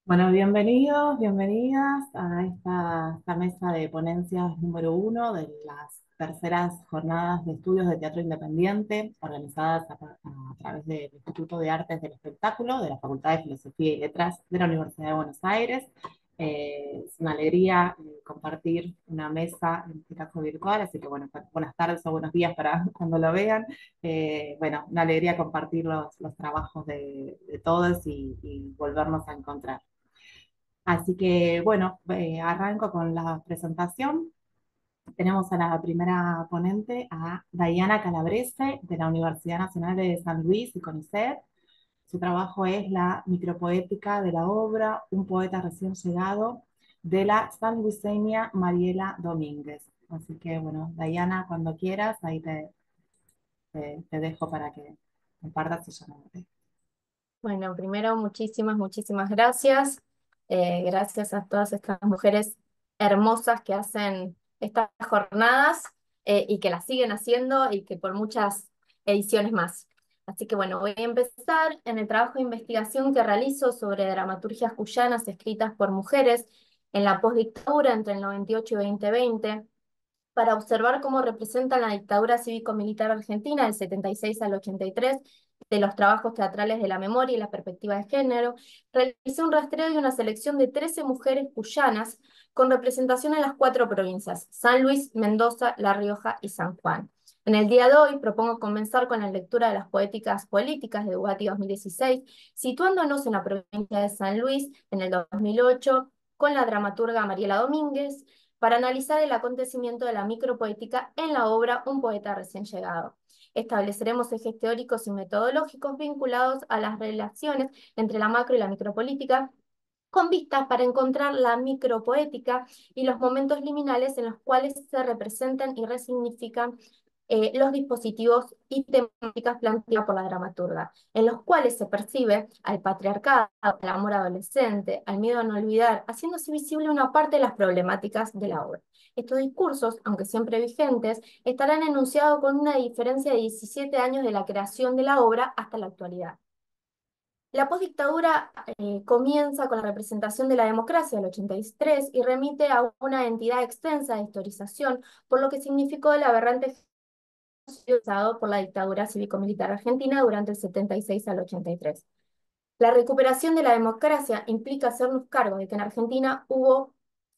Bueno, bienvenidos, bienvenidas a esta mesa de ponencias número uno de las terceras jornadas de estudios de teatro independiente organizadas a través del Instituto de Artes del Espectáculo de la Facultad de Filosofía y Letras de la Universidad de Buenos Aires. Es una alegría compartir una mesa, en este caso virtual, así que bueno, buenas tardes o buenos días para cuando lo vean. Bueno, una alegría compartir los trabajos de todos y volvernos a encontrar. Así que bueno, arranco con la presentación. Tenemos a la primera ponente, a Diana Calabrese, de la Universidad Nacional de San Luis y CONICET. Su trabajo es la micropoética de la obra Un poeta recién llegado, de la sanluiseña Mariela Domínguez. Así que bueno, Diana, cuando quieras, ahí te dejo para que compartas y yo me meto. Bueno, primero, muchísimas gracias. Gracias a todas estas mujeres hermosas que hacen estas jornadas y que las siguen haciendo y que por muchas ediciones más. Así que bueno, voy a empezar en el trabajo de investigación que realizo sobre dramaturgias cuyanas escritas por mujeres en la postdictadura entre el 98 y 2020 para observar cómo representan la dictadura cívico-militar argentina del 76 al 83, de los trabajos teatrales de la memoria y la perspectiva de género. Realicé un rastreo y una selección de 13 mujeres cuyanas con representación en las 4 provincias: San Luis, Mendoza, La Rioja y San Juan. En el día de hoy propongo comenzar con la lectura de las poéticas políticas de Ugati 2016, situándonos en la provincia de San Luis en el 2008, con la dramaturga Mariela Domínguez, para analizar el acontecimiento de la micropoética en la obra Un poeta recién llegado. Estableceremos ejes teóricos y metodológicos vinculados a las relaciones entre la macro y la micropolítica, con vistas para encontrar la micropoética y los momentos liminales en los cuales se representan y resignifican los dispositivos y temáticas planteadas por la dramaturga, en los cuales se percibe al patriarcado, al amor adolescente, al miedo a no olvidar, haciéndose visible una parte de las problemáticas de la obra. Estos discursos, aunque siempre vigentes, estarán enunciados con una diferencia de 17 años de la creación de la obra hasta la actualidad. La postdictadura comienza con la representación de la democracia del 83 y remite a una entidad extensa de historización, por lo que significó el aberrante usado por la dictadura cívico-militar argentina durante el 76 al 83. La recuperación de la democracia implica hacernos cargo de que en Argentina hubo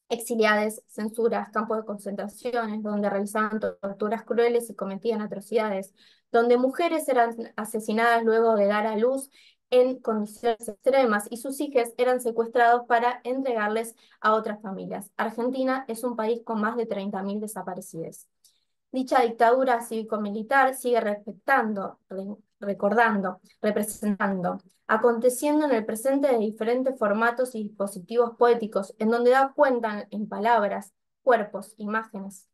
exiliades, censuras, campos de concentraciones, donde realizaban torturas crueles y cometían atrocidades, donde mujeres eran asesinadas luego de dar a luz en condiciones extremas y sus hijos eran secuestrados para entregarles a otras familias. Argentina es un país con más de 30.000 desaparecidos. Dicha dictadura cívico-militar sigue recordando, representando, aconteciendo en el presente de diferentes formatos y dispositivos poéticos, en donde da cuenta en palabras, cuerpos, imágenes,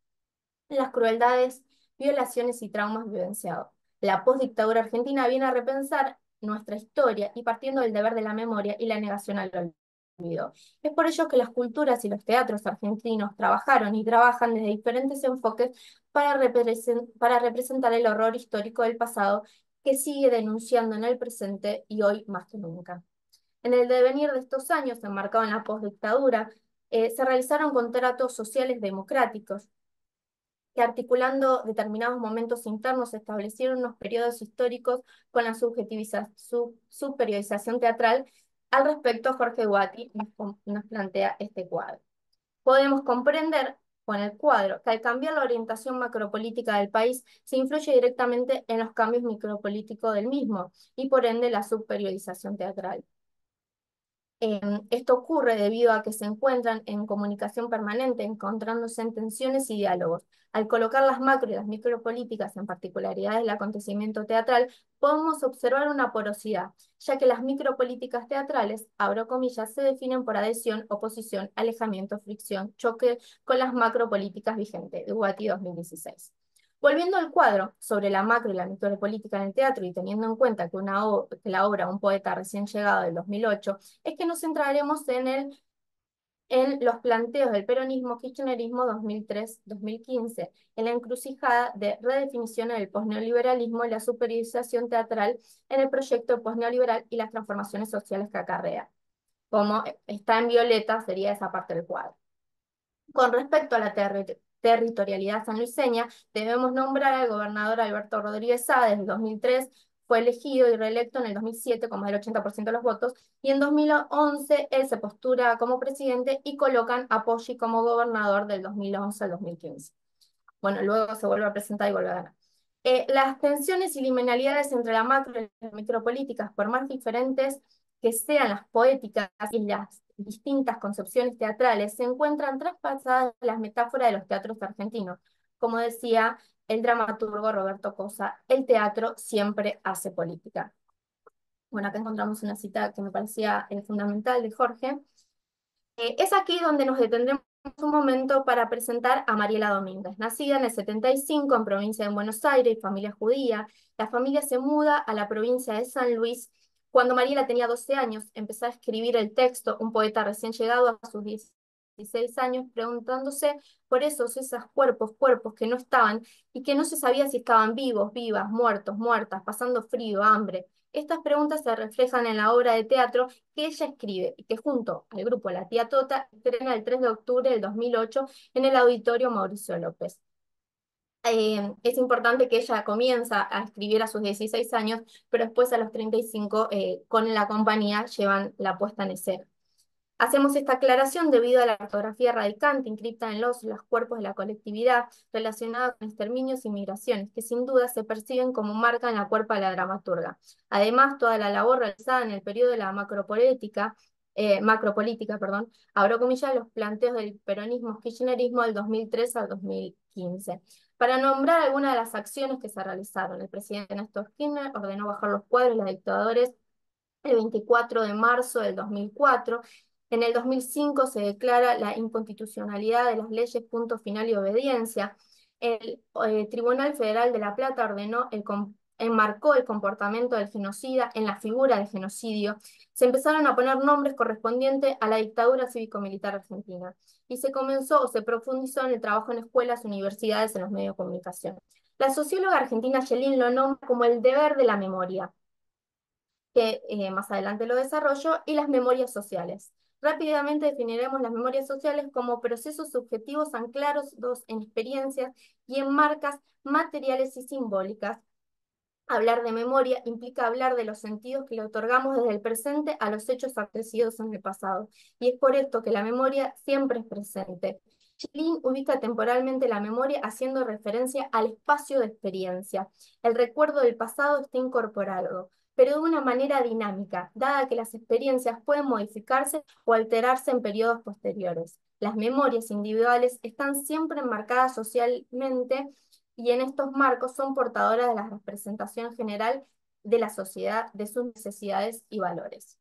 las crueldades, violaciones y traumas vivenciados. La postdictadura argentina viene a repensar nuestra historia y partiendo del deber de la memoria y la negación al olvido. Es por ello que las culturas y los teatros argentinos trabajaron y trabajan desde diferentes enfoques para representar el horror histórico del pasado, que sigue denunciando en el presente y hoy más que nunca. En el devenir de estos años, enmarcado en la postdictadura, se realizaron contratos sociales democráticos que, articulando determinados momentos internos, establecieron unos periodos históricos con la subperiodización teatral. Al respecto, Jorge Guati nos plantea este cuadro. Podemos comprender con el cuadro que al cambiar la orientación macropolítica del país se influye directamente en los cambios micropolíticos del mismo y por ende la subperiodización teatral. Esto ocurre debido a que se encuentran en comunicación permanente, encontrándose en tensiones y diálogos. Al colocar las macro y las micropolíticas en particularidades del acontecimiento teatral, podemos observar una porosidad, ya que las micropolíticas teatrales, abro comillas, se definen por adhesión, oposición, alejamiento, fricción, choque con las macropolíticas vigentes, de Guati 2016. Volviendo al cuadro sobre la macro y la micropolítica en el teatro y teniendo en cuenta que la obra Un poeta recién llegado del 2008, es que nos centraremos en los planteos del peronismo kirchnerismo 2003-2015, en la encrucijada de redefinición del posneoliberalismo y la superiorización teatral en el proyecto posneoliberal y las transformaciones sociales que acarrea. como está en violeta, sería esa parte del cuadro. Con respecto a la territorialidad sanluiseña, debemos nombrar al gobernador Alberto Rodríguez Sá. Desde el 2003 fue elegido y reelecto en el 2007 con más del 80% de los votos, y en 2011 él se postura como presidente y colocan a Poggi como gobernador del 2011 al 2015. Bueno, luego se vuelve a presentar y vuelve a ganar. Las tensiones y liminalidades entre la macro y las micropolíticas, por más diferentes que sean las poéticas y las distintas concepciones teatrales, se encuentran traspasadas en las metáforas de los teatros argentinos. Como decía el dramaturgo Roberto Cosa, el teatro siempre hace política. Bueno, acá encontramos una cita que me parecía fundamental de Jorge. Es aquí donde nos detendremos un momento para presentar a Mariela Domínguez. Nacida en el 75 en provincia de Buenos Aires, familia judía, la familia se muda a la provincia de San Luis. Cuando Mariela tenía 12 años, empezó a escribir el texto, un poeta recién llegado a sus 16 años, preguntándose por esos cuerpos, cuerpos que no estaban y que no se sabía si estaban vivos, vivas, muertos, muertas, pasando frío, hambre. Estas preguntas se reflejan en la obra de teatro que ella escribe y que junto al grupo La Tía Tota estrena el 3 de octubre del 2008 en el Auditorio Mauricio López. Es importante que ella comienza a escribir a sus 16 años, pero después a los 35 con la compañía llevan la puesta en escena. Hacemos esta aclaración debido a la ortografía radicante inscripta en los cuerpos de la colectividad relacionada con exterminios y migraciones, que sin duda se perciben como marca en la cuerpa de la dramaturga. Además, toda la labor realizada en el periodo de la macropolítica, perdón, abro comillas, los planteos del peronismo-kirchnerismo del 2003 al 2015. Para nombrar algunas de las acciones que se realizaron, el presidente Néstor Kirchner ordenó bajar los cuadros de los dictadores el 24 de marzo del 2004. En el 2005 se declara la inconstitucionalidad de las leyes punto final y obediencia. El Tribunal Federal de La Plata enmarcó el comportamiento del genocida en la figura de genocidio. Se empezaron a poner nombres correspondientes a la dictadura cívico-militar argentina. Y se comenzó o se profundizó en el trabajo en escuelas, universidades, en los medios de comunicación. La socióloga argentina Yelin lo nombra como el deber de la memoria, que más adelante lo desarrollo, y las memorias sociales. Rápidamente definiremos las memorias sociales como procesos subjetivos anclados en experiencias y en marcas materiales y simbólicas. Hablar de memoria implica hablar de los sentidos que le otorgamos desde el presente a los hechos acontecidos en el pasado, y es por esto que la memoria siempre es presente. Schelling ubica temporalmente la memoria haciendo referencia al espacio de experiencia. El recuerdo del pasado está incorporado, pero de una manera dinámica, dada que las experiencias pueden modificarse o alterarse en periodos posteriores. Las memorias individuales están siempre enmarcadas socialmente y en estos marcos son portadoras de la representación general de la sociedad, de sus necesidades y valores.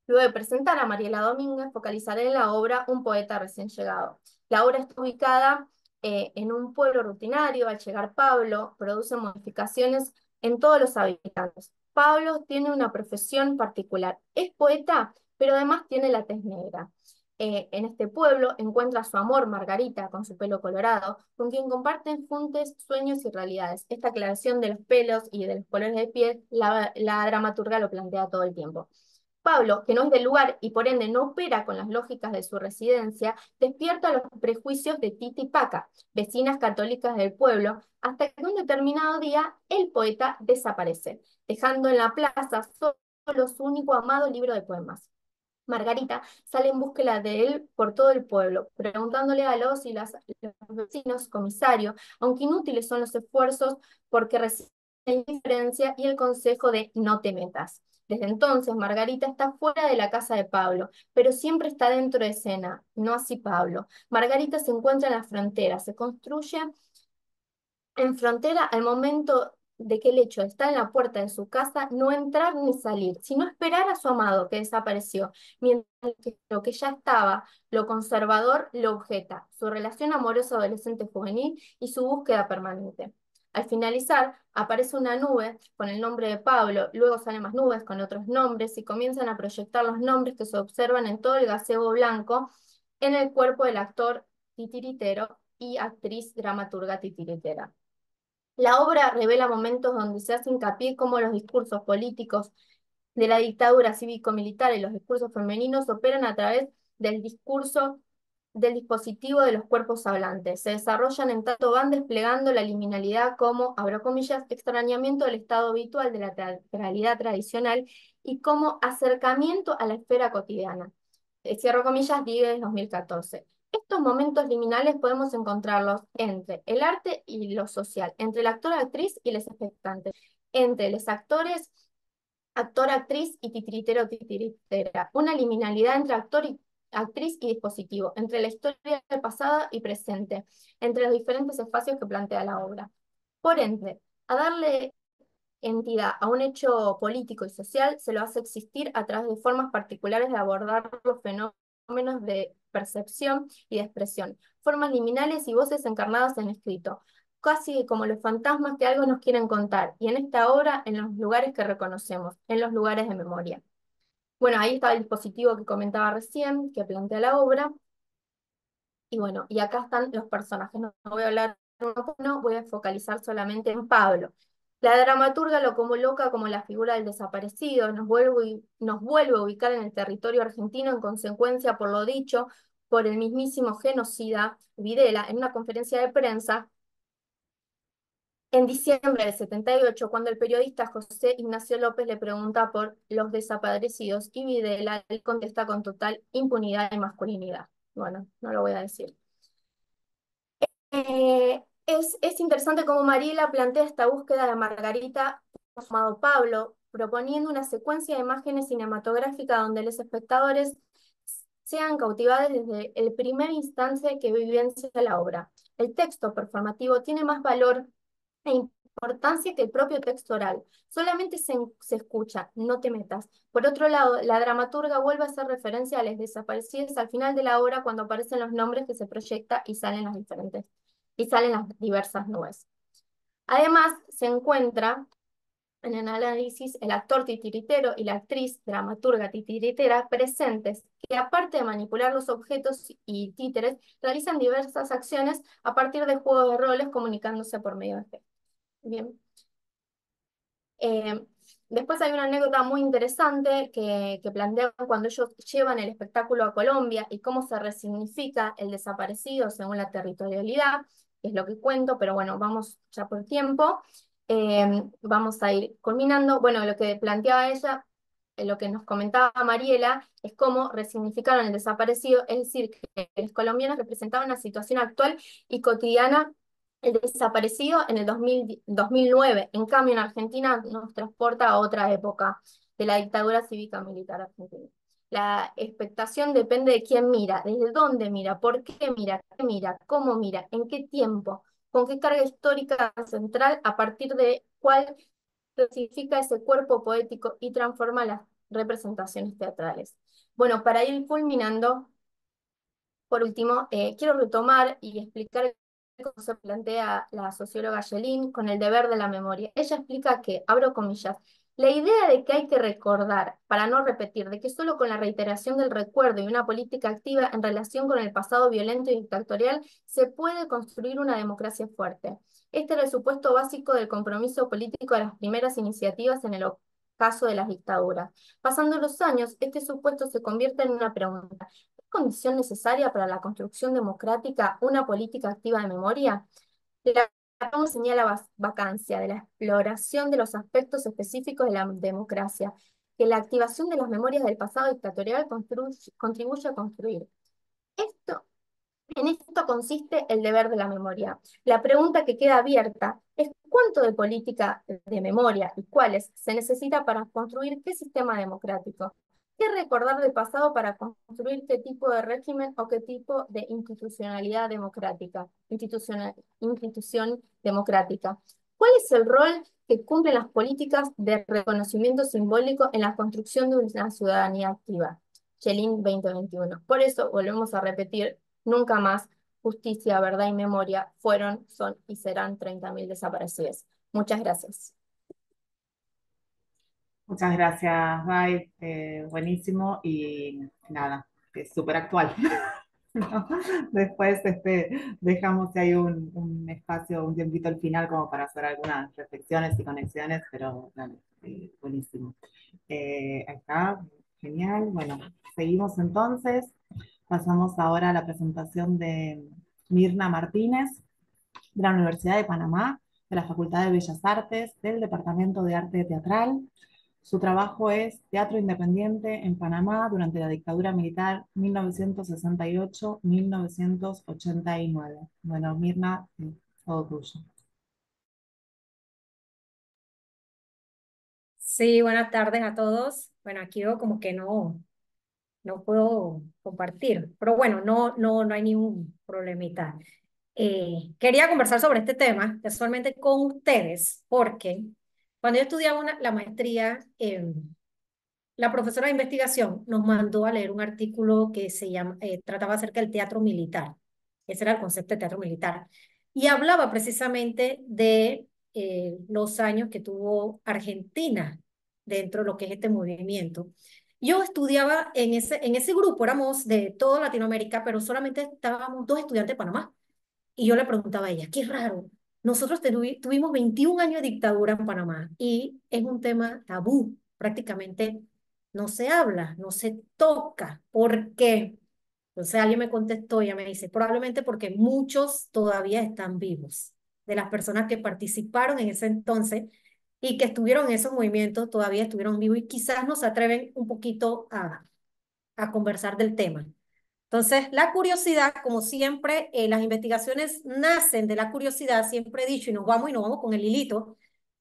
Luego de presentar a Mariela Domínguez, focalizaré en la obra Un poeta recién llegado. La obra está ubicada en un pueblo rutinario. Al llegar Pablo, produce modificaciones en todos los habitantes. Pablo tiene una profesión particular. Es poeta, pero además tiene la tez negra. En este pueblo encuentra a su amor, Margarita, con su pelo colorado, con quien comparten juntos sueños y realidades. Esta aclaración de los pelos y de los colores de piel, la dramaturga lo plantea todo el tiempo. Pablo, que no es del lugar y por ende no opera con las lógicas de su residencia, despierta los prejuicios de Tita y Paca, vecinas católicas del pueblo, hasta que un determinado día el poeta desaparece, dejando en la plaza solo su único amado libro de poemas. Margarita sale en búsqueda de él por todo el pueblo, preguntándole a los vecinos, comisario, aunque inútiles son los esfuerzos porque recibe la indiferencia y el consejo de no te metas. Desde entonces, Margarita está fuera de la casa de Pablo, pero siempre está dentro de escena, no así Pablo. Margarita se encuentra en la frontera, se construye en frontera al momento de que el hecho de estar en la puerta de su casa, no entrar ni salir, sino esperar a su amado que desapareció, mientras que lo que ya estaba, lo conservador, lo objeta, su relación amorosa adolescente juvenil y su búsqueda permanente. Al finalizar, aparece una nube con el nombre de Pablo, luego salen más nubes con otros nombres y comienzan a proyectar los nombres que se observan en todo el gazebo blanco en el cuerpo del actor titiritero y actriz dramaturga titiritera. La obra revela momentos donde se hace hincapié cómo los discursos políticos de la dictadura cívico-militar y los discursos femeninos operan a través del discurso del dispositivo de los cuerpos hablantes. Se desarrollan en tanto van desplegando la liminalidad como, abro comillas, extrañamiento del estado habitual de la realidad tradicional y como acercamiento a la esfera cotidiana. Cierro comillas, Digue 2014. Estos momentos liminales podemos encontrarlos entre el arte y lo social, entre el actor, actriz y los espectantes, entre los actores, actor, actriz y titiritero, titiritera. Una liminalidad entre actor y actriz y dispositivo, entre la historia pasada y presente, entre los diferentes espacios que plantea la obra. Por ende, a darle entidad a un hecho político y social se lo hace existir a través de formas particulares de abordar los fenómenos de percepción y de expresión, formas liminales y voces encarnadas en escrito, casi como los fantasmas que algo nos quieren contar, y en esta obra en los lugares que reconocemos, en los lugares de memoria. Bueno, ahí estaba el dispositivo que comentaba recién, que plantea la obra, y bueno, y acá están los personajes. No voy a hablar uno por uno, voy a focalizar solamente en Pablo. La dramaturga lo coloca como la figura del desaparecido, nos vuelve a ubicar en el territorio argentino en consecuencia por lo dicho por el mismísimo genocida Videla en una conferencia de prensa en diciembre del 78, cuando el periodista José Ignacio López le pregunta por los desaparecidos y Videla le contesta con total impunidad y masculinidad. Bueno, no lo voy a decir. Es interesante cómo Mariela plantea esta búsqueda de Margarita, llamado Pablo, proponiendo una secuencia de imágenes cinematográficas donde los espectadores sean cautivados desde el primer instante que vivencia la obra. El texto performativo tiene más valor e importancia que el propio texto oral. Solamente se escucha, no te metas. Por otro lado, la dramaturga vuelve a hacer referencia a los desaparecidos al final de la obra cuando aparecen los nombres que se proyecta y salen las diversas nubes. Además, se encuentra en el análisis el actor titiritero y la actriz dramaturga titiritera presentes, que aparte de manipular los objetos y títeres, realizan diversas acciones a partir de juegos de roles comunicándose por medio de gestos. Bien. Eh, Después hay una anécdota muy interesante que plantean cuando ellos llevan el espectáculo a Colombia y cómo se resignifica el desaparecido según la territorialidad, que es lo que cuento, pero bueno, vamos ya por tiempo. Vamos a ir culminando. Bueno, lo que planteaba ella, lo que nos comentaba Mariela, es cómo resignificaron el desaparecido, es decir, que los colombianos representaban una situación actual y cotidiana el desaparecido en el 2009. En cambio, en Argentina nos transporta a otra época de la dictadura cívica militar argentina. La expectación depende de quién mira, desde dónde mira, por qué mira, cómo mira, en qué tiempo, con qué carga histórica central, a partir de cuál clasifica ese cuerpo poético y transforma las representaciones teatrales. Bueno, para ir culminando, por último, quiero retomar y explicar cómo se plantea la socióloga Yelin con el deber de la memoria. Ella explica que, abro comillas, la idea de que hay que recordar para no repetir, de que solo con la reiteración del recuerdo y una política activa en relación con el pasado violento y dictatorial se puede construir una democracia fuerte. Este era el supuesto básico del compromiso político de las primeras iniciativas en el caso de las dictaduras. Pasando los años, este supuesto se convierte en una pregunta: condición necesaria para la construcción democrática una política activa de memoria? La ONU señala vacancia de la exploración de los aspectos específicos de la democracia, que la activación de las memorias del pasado dictatorial contribuye a construir. Esto En esto consiste el deber de la memoria. La pregunta que queda abierta es cuánto de política de memoria y cuáles se necesita para construir qué sistema democrático. ¿Qué recordar del pasado para construir qué tipo de régimen o qué tipo de institucionalidad democrática, institución democrática? ¿Cuál es el rol que cumplen las políticas de reconocimiento simbólico en la construcción de una ciudadanía activa? Chelín 2021. Por eso volvemos a repetir: nunca más justicia, verdad y memoria fueron, son y serán 30.000 desaparecidos. Muchas gracias. Muchas gracias, Ray. Buenísimo y nada, es súper actual. ¿No? Después dejamos si hay un espacio, un tiempito al final como para hacer algunas reflexiones y conexiones, pero dale, buenísimo. Ahí está, genial. Bueno, seguimos entonces. Pasamos ahora a la presentación de Mirna Martínez, de la Universidad de Panamá, de la Facultad de Bellas Artes, del Departamento de Arte Teatral. Su trabajo es Teatro Independiente en Panamá durante la dictadura militar 1968-1989. Bueno, Mirna, todo tuyo. Sí, buenas tardes a todos. Bueno, aquí veo como que no puedo compartir, pero bueno, no hay ningún problemita. Quería conversar sobre este tema casualmente con ustedes, porque cuando yo estudiaba la maestría, la profesora de investigación nos mandó a leer un artículo que trataba acerca del teatro militar. Ese era el concepto de teatro militar. Y hablaba precisamente de los años que tuvo Argentina dentro de lo que es este movimiento. Yo estudiaba en ese grupo, éramos de toda Latinoamérica, pero solamente estábamos dos estudiantes de Panamá. Y yo le preguntaba a ella, qué raro, nosotros tuvimos 21 años de dictadura en Panamá y es un tema tabú, prácticamente no se habla, no se toca. ¿Por qué? Entonces alguien me contestó, ella me dice, probablemente porque muchos todavía están vivos, de las personas que participaron en ese entonces y que estuvieron en esos movimientos, todavía estuvieron vivos y quizás nos atreven un poquito a conversar del tema. Entonces, la curiosidad, como siempre, las investigaciones nacen de la curiosidad, siempre he dicho, y nos vamos con el hilito,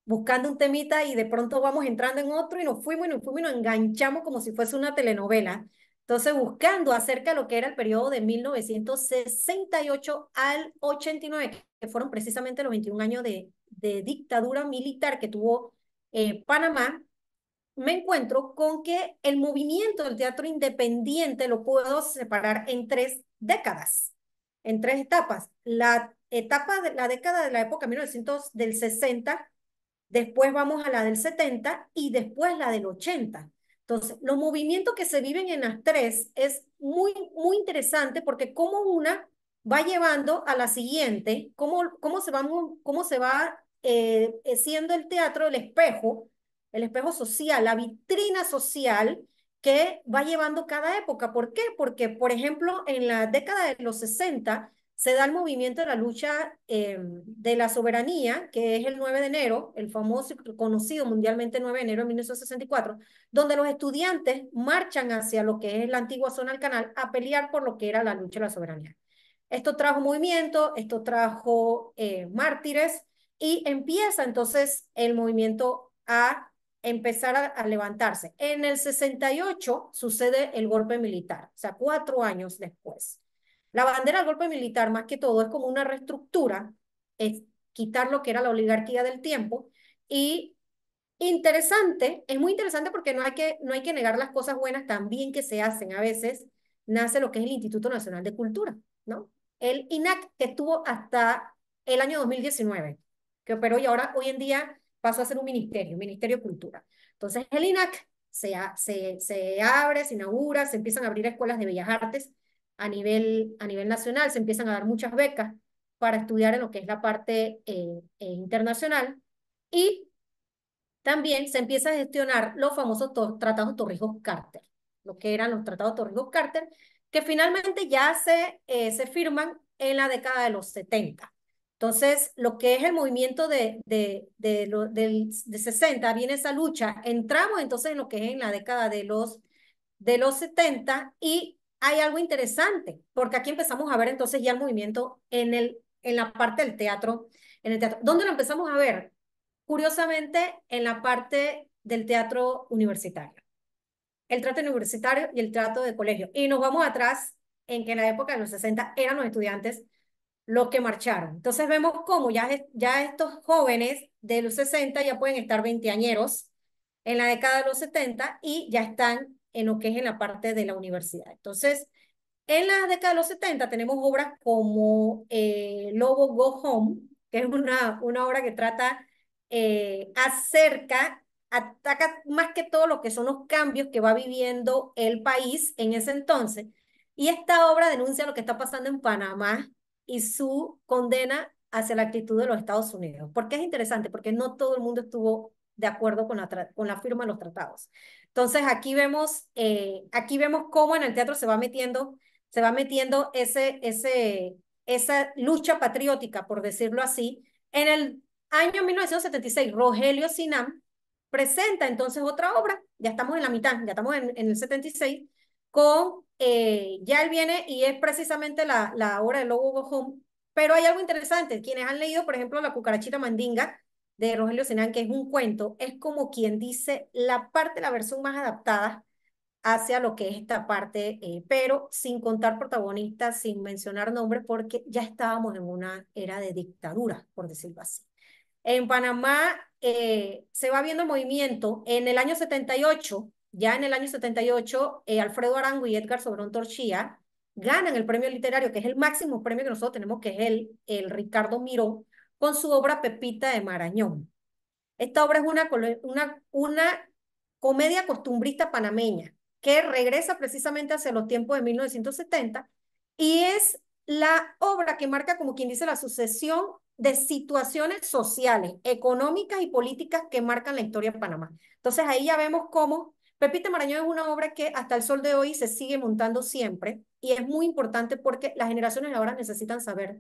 buscando un temita y de pronto vamos entrando en otro y nos fuimos y nos fuimos y nos enganchamos como si fuese una telenovela. Entonces, buscando acerca de lo que era el periodo de 1968 al 89, que fueron precisamente los 21 años de dictadura militar que tuvo Panamá, me encuentro con que el movimiento del teatro independiente lo puedo separar en tres décadas, en tres etapas. La década de la época 1900 del 60, después vamos a la del 70 y después la del 80. Entonces, los movimientos que se viven en las tres es muy interesante porque como una va llevando a la siguiente, cómo se va siendo el teatro el espejo social, la vitrina social que va llevando cada época. ¿Por qué? Porque, por ejemplo, en la década de los 60 se da el movimiento de la lucha de la soberanía, que es el 9 de enero, el famoso y conocido mundialmente 9 de enero de 1964, donde los estudiantes marchan hacia lo que es la antigua zona del canal a pelear por lo que era la lucha de la soberanía. Esto trajo movimiento, esto trajo mártires y empieza entonces el movimiento a empezar a levantarse. En el 68 sucede el golpe militar, o sea, 4 años después. La bandera del golpe militar, más que todo, es como una reestructura, es quitar lo que era la oligarquía del tiempo y interesante, es muy interesante porque no hay que negar las cosas buenas también que se hacen. A veces nace lo que es el Instituto Nacional de Cultura, ¿no? El INAC que estuvo hasta el año 2019, que operó y ahora hoy en día pasó a ser un Ministerio de Cultura. Entonces el INAC se abre, se inaugura, se empiezan a abrir escuelas de bellas artes a nivel nacional, se empiezan a dar muchas becas para estudiar en lo que es la parte internacional y también se empieza a gestionar los famosos tratados Torrijos-Carter, lo que eran los tratados Torrijos-Carter, que finalmente ya se firman en la década de los 70. Entonces, lo que es el movimiento de 60, viene esa lucha, entramos entonces en lo que es en la década de los 70 y hay algo interesante, porque aquí empezamos a ver entonces ya el movimiento en la parte del teatro, en el teatro. ¿Dónde lo empezamos a ver? Curiosamente, en la parte del teatro universitario. El teatro universitario y el teatro de colegio. Y nos vamos atrás en que en la época de los 60 eran los estudiantes los que marcharon. Entonces vemos cómo ya estos jóvenes de los 60 ya pueden estar veinteañeros en la década de los 70 y ya están en lo que es en la parte de la universidad. Entonces, en la década de los 70 tenemos obras como Lobo Go Home, que es una obra que trata ataca más que todo lo que son los cambios que va viviendo el país en ese entonces. Y esta obra denuncia lo que está pasando en Panamá y su condena hacia la actitud de los Estados Unidos. ¿Por qué es interesante? Porque no todo el mundo estuvo de acuerdo con la firma de los tratados. Entonces aquí vemos cómo en el teatro se va metiendo esa lucha patriótica, por decirlo así. En el año 1976, Rogelio Sinam presenta entonces otra obra, ya estamos en la mitad, ya estamos en el 76, ya él viene y es precisamente la obra de Lobo Go Home, pero hay algo interesante, quienes han leído, por ejemplo, La cucarachita mandinga, de Rogelio Sinam, que es un cuento, es como quien dice la versión más adaptada hacia lo que es esta parte, pero sin contar protagonistas, sin mencionar nombres, porque ya estábamos en una era de dictadura, por decirlo así. En Panamá se va viendo el movimiento. En el año 78, ya en el año 78, Alfredo Arango y Edgar Sobrón Torchía ganan el premio literario, que es el máximo premio que nosotros tenemos, que es el Ricardo Miró, con su obra Pepita de Marañón. Esta obra es una comedia costumbrista panameña que regresa precisamente hacia los tiempos de 1970 y es la obra que marca, como quien dice, la sucesión de situaciones sociales, económicas y políticas que marcan la historia de Panamá. Entonces ahí ya vemos cómo Pepita Marañón es una obra que hasta el sol de hoy se sigue montando siempre y es muy importante porque las generaciones de ahora necesitan saber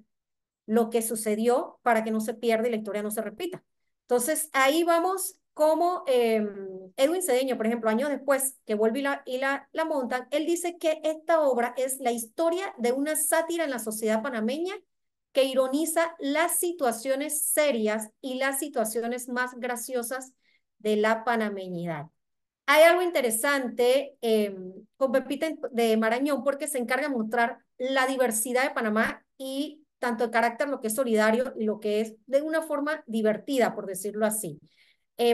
lo que sucedió para que no se pierda y la historia no se repita. Entonces, ahí vamos como Edwin Cedeño, por ejemplo, años después que vuelve y la montan, él dice que esta obra es la historia de una sátira en la sociedad panameña que ironiza las situaciones serias y las situaciones más graciosas de la panameñidad. Hay algo interesante con Pepita de Marañón porque se encarga de mostrar la diversidad de Panamá y tanto el carácter, lo que es solidario y lo que es de una forma divertida, por decirlo así.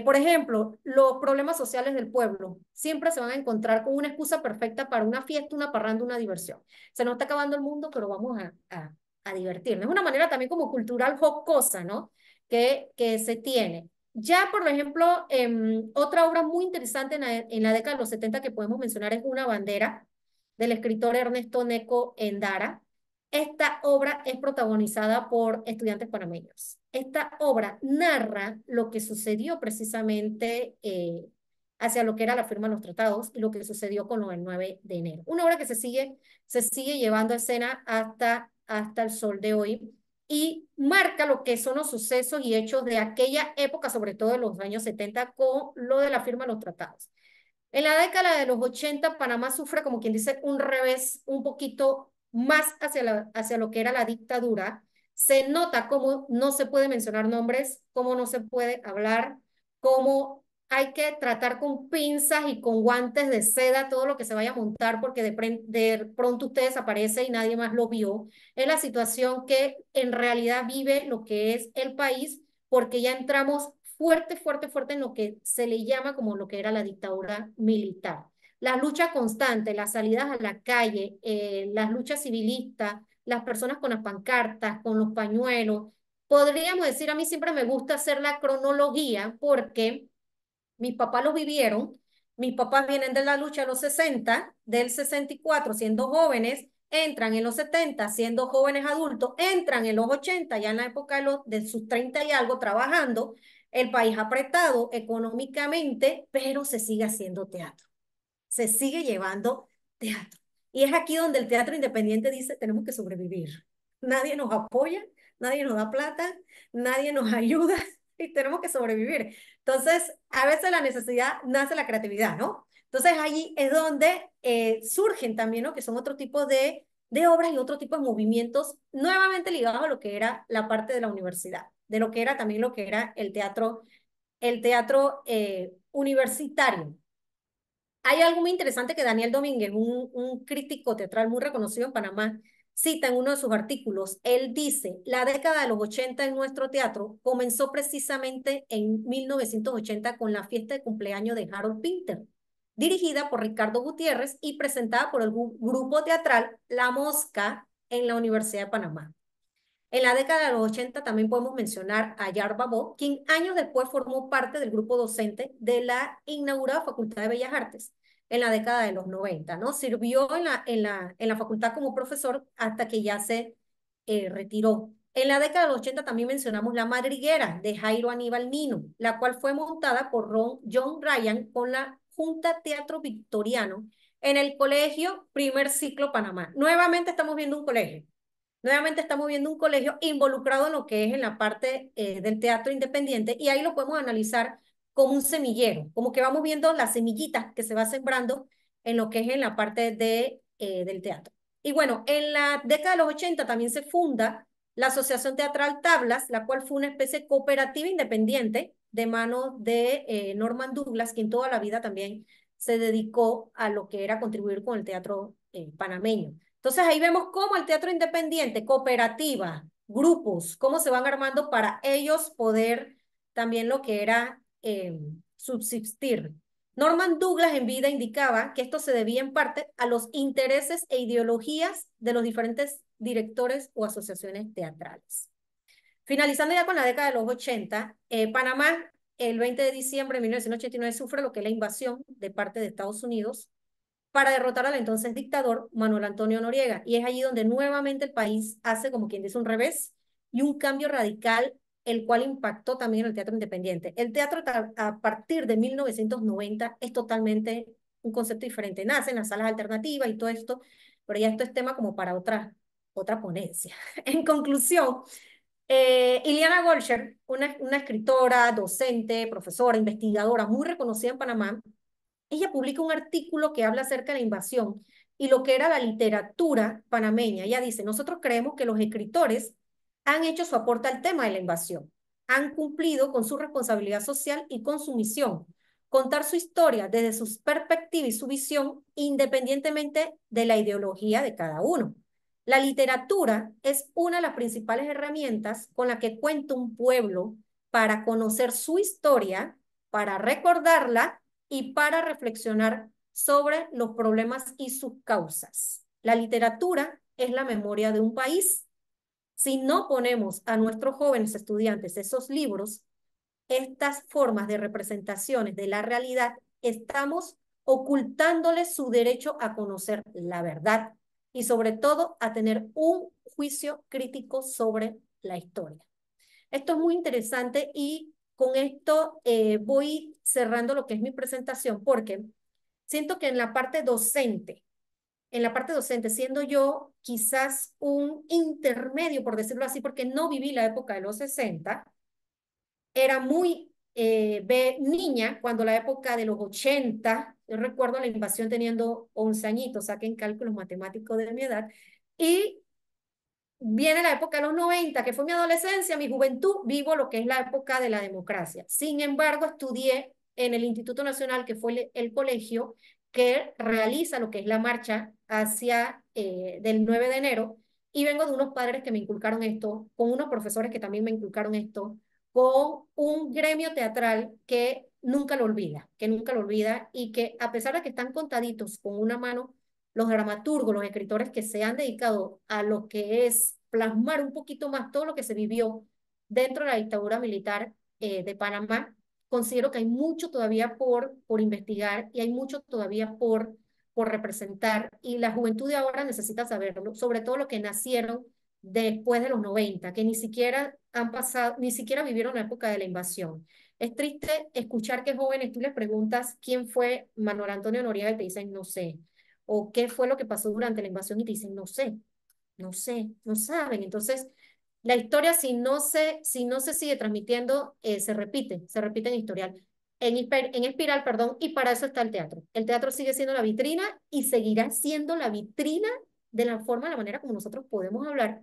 Por ejemplo, los problemas sociales del pueblo siempre se van a encontrar con una excusa perfecta para una fiesta, una parranda, una diversión. Se nos está acabando el mundo, pero vamos a divertirnos. Es una manera también como cultural jocosa, ¿no? Que se tiene. Ya, por ejemplo, otra obra muy interesante en la década de los 70 que podemos mencionar es Una bandera, del escritor Ernesto Neco Endara. Esta obra es protagonizada por estudiantes panameños. Esta obra narra lo que sucedió precisamente hacia lo que era la firma de los tratados y lo que sucedió con lo del 9 de enero. Una obra que se sigue llevando a escena hasta el sol de hoy y marca lo que son los sucesos y hechos de aquella época, sobre todo de los años 70, con lo de la firma de los tratados. En la década de los 80, Panamá sufre, como quien dice, un revés un poquito más hacia lo que era la dictadura. Se nota cómo no se puede mencionar nombres, cómo no se puede hablar, cómo hay que tratar con pinzas y con guantes de seda todo lo que se vaya a montar porque de pronto usted desaparece y nadie más lo vio. Es la situación que en realidad vive lo que es el país porque ya entramos fuerte, fuerte, fuerte en lo que se le llama como lo que era la dictadura militar. La lucha constante, las salidas a la calle, las luchas civilistas, las personas con las pancartas, con los pañuelos. Podríamos decir, a mí siempre me gusta hacer la cronología porque mis papás lo vivieron, mis papás vienen de la lucha de los 60, del 64 siendo jóvenes, entran en los 70 siendo jóvenes adultos, entran en los 80 ya en la época de sus 30 y algo trabajando, el país apretado económicamente, pero se sigue haciendo teatro, se sigue llevando teatro. Y es aquí donde el teatro independiente dice, tenemos que sobrevivir. Nadie nos apoya, nadie nos da plata, nadie nos ayuda y tenemos que sobrevivir. Entonces, a veces la necesidad nace la creatividad, ¿no? Entonces, ahí es donde surgen también, ¿no? Que son otro tipo de obras y otro tipo de movimientos nuevamente ligados a lo que era la parte de la universidad, de lo que era también lo que era el teatro universitario. Hay algo muy interesante que Daniel Domínguez, un crítico teatral muy reconocido en Panamá, cita en uno de sus artículos. Él dice, la década de los 80 en nuestro teatro comenzó precisamente en 1980 con la fiesta de cumpleaños de Harold Pinter, dirigida por Ricardo Gutiérrez y presentada por el grupo teatral La Mosca en la Universidad de Panamá. En la década de los 80 también podemos mencionar a Yar Babó, quien años después formó parte del grupo docente de la inaugurada Facultad de Bellas Artes en la década de los 90, ¿no? Sirvió en la facultad como profesor hasta que ya se retiró. En la década de los 80 también mencionamos La Madriguera de Jairo Aníbal Nino, la cual fue montada por John Ryan con la Junta Teatro Victoriano en el Colegio Primer Ciclo Panamá. Nuevamente estamos viendo un colegio. Nuevamente estamos viendo un colegio involucrado en lo que es en la parte del teatro independiente y ahí lo podemos analizar como un semillero, como que vamos viendo las semillitas que se va sembrando en lo que es en la parte del teatro. Y bueno, en la década de los 80 también se funda la Asociación Teatral Tablas, la cual fue una especie de cooperativa independiente de manos de Norman Douglas, quien toda la vida también se dedicó a lo que era contribuir con el teatro panameño. Entonces ahí vemos cómo el teatro independiente, cooperativa, grupos, cómo se van armando para ellos poder también lo que era subsistir. Norman Douglas en vida indicaba que esto se debía en parte a los intereses e ideologías de los diferentes directores o asociaciones teatrales. Finalizando ya con la década de los 80, Panamá, el 20 de diciembre de 1989, sufre lo que es la invasión de parte de Estados Unidos para derrotar al entonces dictador Manuel Antonio Noriega. Y es allí donde nuevamente el país hace, como quien dice, un revés y un cambio radical, el cual impactó también en el teatro independiente. El teatro a partir de 1990 es totalmente un concepto diferente. Nacen las salas alternativas y todo esto, pero ya esto es tema como para otra ponencia. En conclusión, Iliana Golcher, una escritora, docente, profesora, investigadora muy reconocida en Panamá, ella publica un artículo que habla acerca de la invasión y lo que era la literatura panameña. Ella dice, nosotros creemos que los escritores han hecho su aporte al tema de la invasión, han cumplido con su responsabilidad social y con su misión, contar su historia desde su perspectiva y su visión, independientemente de la ideología de cada uno. La literatura es una de las principales herramientas con la que cuenta un pueblo para conocer su historia, para recordarla y para reflexionar sobre los problemas y sus causas. La literatura es la memoria de un país. Si no ponemos a nuestros jóvenes estudiantes esos libros, estas formas de representaciones de la realidad, estamos ocultándoles su derecho a conocer la verdad y sobre todo a tener un juicio crítico sobre la historia. Esto es muy interesante y con esto voy cerrando lo que es mi presentación porque siento que en la parte docente, siendo yo quizás un intermedio, por decirlo así, porque no viví la época de los 60, era muy niña cuando la época de los 80, yo recuerdo la invasión teniendo 11 añitos, saquen cálculos matemáticos de mi edad, y viene la época de los 90, que fue mi adolescencia, mi juventud, vivo lo que es la época de la democracia. Sin embargo, estudié en el Instituto Nacional, que fue el colegio que realiza lo que es la marcha hacia del 9 de enero, y vengo de unos padres que me inculcaron esto, con unos profesores que también me inculcaron esto, con un gremio teatral que nunca lo olvida, y que a pesar de que están contaditos con una mano los dramaturgos, los escritores que se han dedicado a lo que es plasmar un poquito más todo lo que se vivió dentro de la dictadura militar de Panamá, considero que hay mucho todavía por investigar y hay mucho todavía por representar y la juventud de ahora necesita saberlo, sobre todo los que nacieron después de los 90, que ni siquiera han pasado, ni siquiera vivieron la época de la invasión. Es triste escuchar que jóvenes tú les preguntas quién fue Manuel Antonio Noriega y te dicen no sé, o qué fue lo que pasó durante la invasión y te dicen, no sé, no sé, no saben. Entonces, la historia si no se sigue transmitiendo, se repite en historial, en espiral, perdón, y para eso está el teatro. El teatro sigue siendo la vitrina y seguirá siendo la vitrina de la forma, de la manera como nosotros podemos hablar,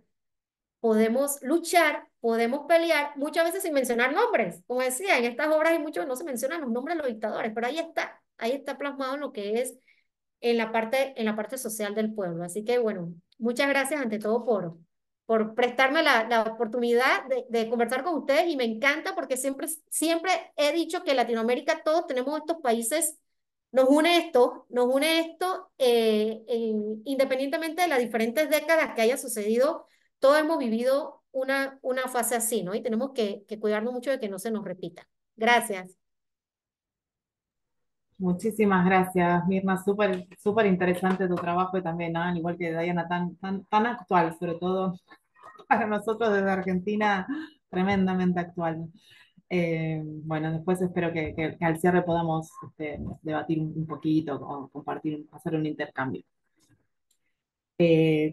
podemos luchar, podemos pelear, muchas veces sin mencionar nombres. Como decía, en estas obras hay muchos que no se mencionan los nombres de los dictadores, pero ahí está plasmado en lo que es en la parte social del pueblo. Así que bueno, muchas gracias ante todo por prestarme la oportunidad de conversar con ustedes y me encanta porque siempre he dicho que en Latinoamérica todos tenemos estos países, nos une esto independientemente de las diferentes décadas que haya sucedido, todos hemos vivido una fase así, ¿no? Y tenemos que cuidarnos mucho de que no se nos repita. Gracias. Muchísimas gracias, Mirna. Súper interesante tu trabajo y también, ¿no? Al igual que Diana, tan actual, sobre todo para nosotros desde Argentina tremendamente actual. Bueno, después espero que al cierre podamos debatir un poquito o compartir, hacer un intercambio.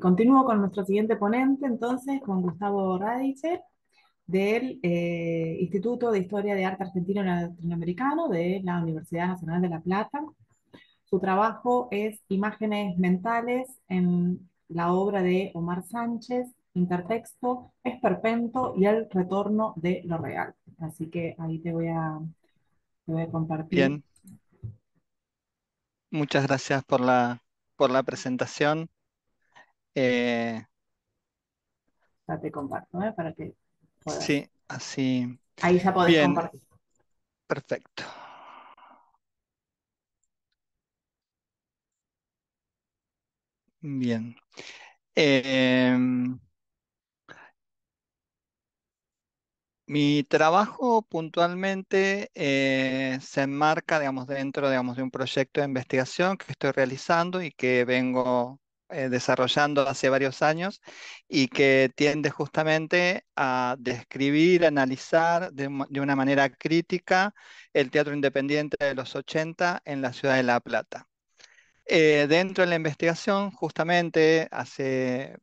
Continúo con nuestro siguiente ponente, entonces, con Gustavo Radice, del Instituto de Historia de Arte Argentino y Latinoamericano de la Universidad Nacional de La Plata. Su trabajo es Imágenes Mentales en la obra de Omar Sánchez, Intertexto, Esperpento y El Retorno de lo Real. Así que ahí te voy a compartir, Bien, muchas gracias por la presentación. Eh, ya te comparto, para que puedas. sí, así. Ahí ya podés Bien, compartir. perfecto. Bien. Em, Mi trabajo puntualmente se enmarca, digamos, dentro, digamos, de un proyecto de investigación que estoy realizando y que vengo desarrollando hace varios años y que tiende justamente a describir, analizar de una manera crítica el teatro independiente de los 80 en la ciudad de La Plata. Dentro de la investigación, justamente hace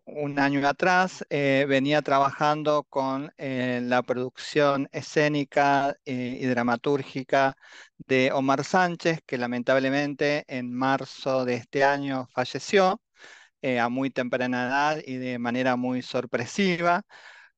un año atrás, venía trabajando con la producción escénica y dramatúrgica de Omar Sánchez, que lamentablemente en marzo de este año falleció a muy temprana edad y de manera muy sorpresiva,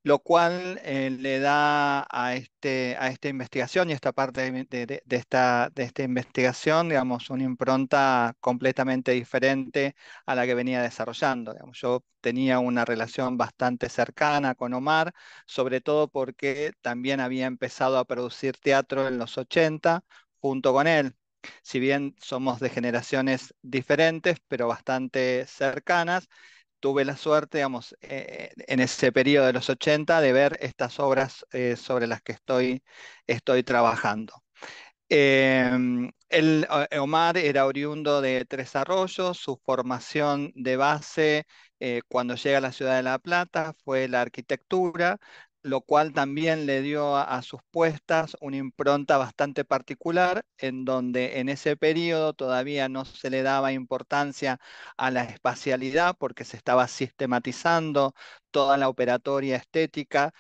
lo cual le da a esta investigación y esta parte de esta investigación, digamos, una impronta completamente diferente a la que venía desarrollando. Digamos, yo tenía una relación bastante cercana con Omar, sobre todo porque también había empezado a producir teatro en los 80 junto con él. Si bien somos de generaciones diferentes, pero bastante cercanas, tuve la suerte, digamos, en ese periodo de los 80 de ver estas obras sobre las que estoy trabajando. Omar era oriundo de Tres Arroyos, su formación de base cuando llega a la ciudad de La Plata fue la arquitectura, lo cual también le dio a sus puestas una impronta bastante particular, en donde en ese periodo todavía no se le daba importancia a la espacialidad porque se estaba sistematizando toda la operatoria estética,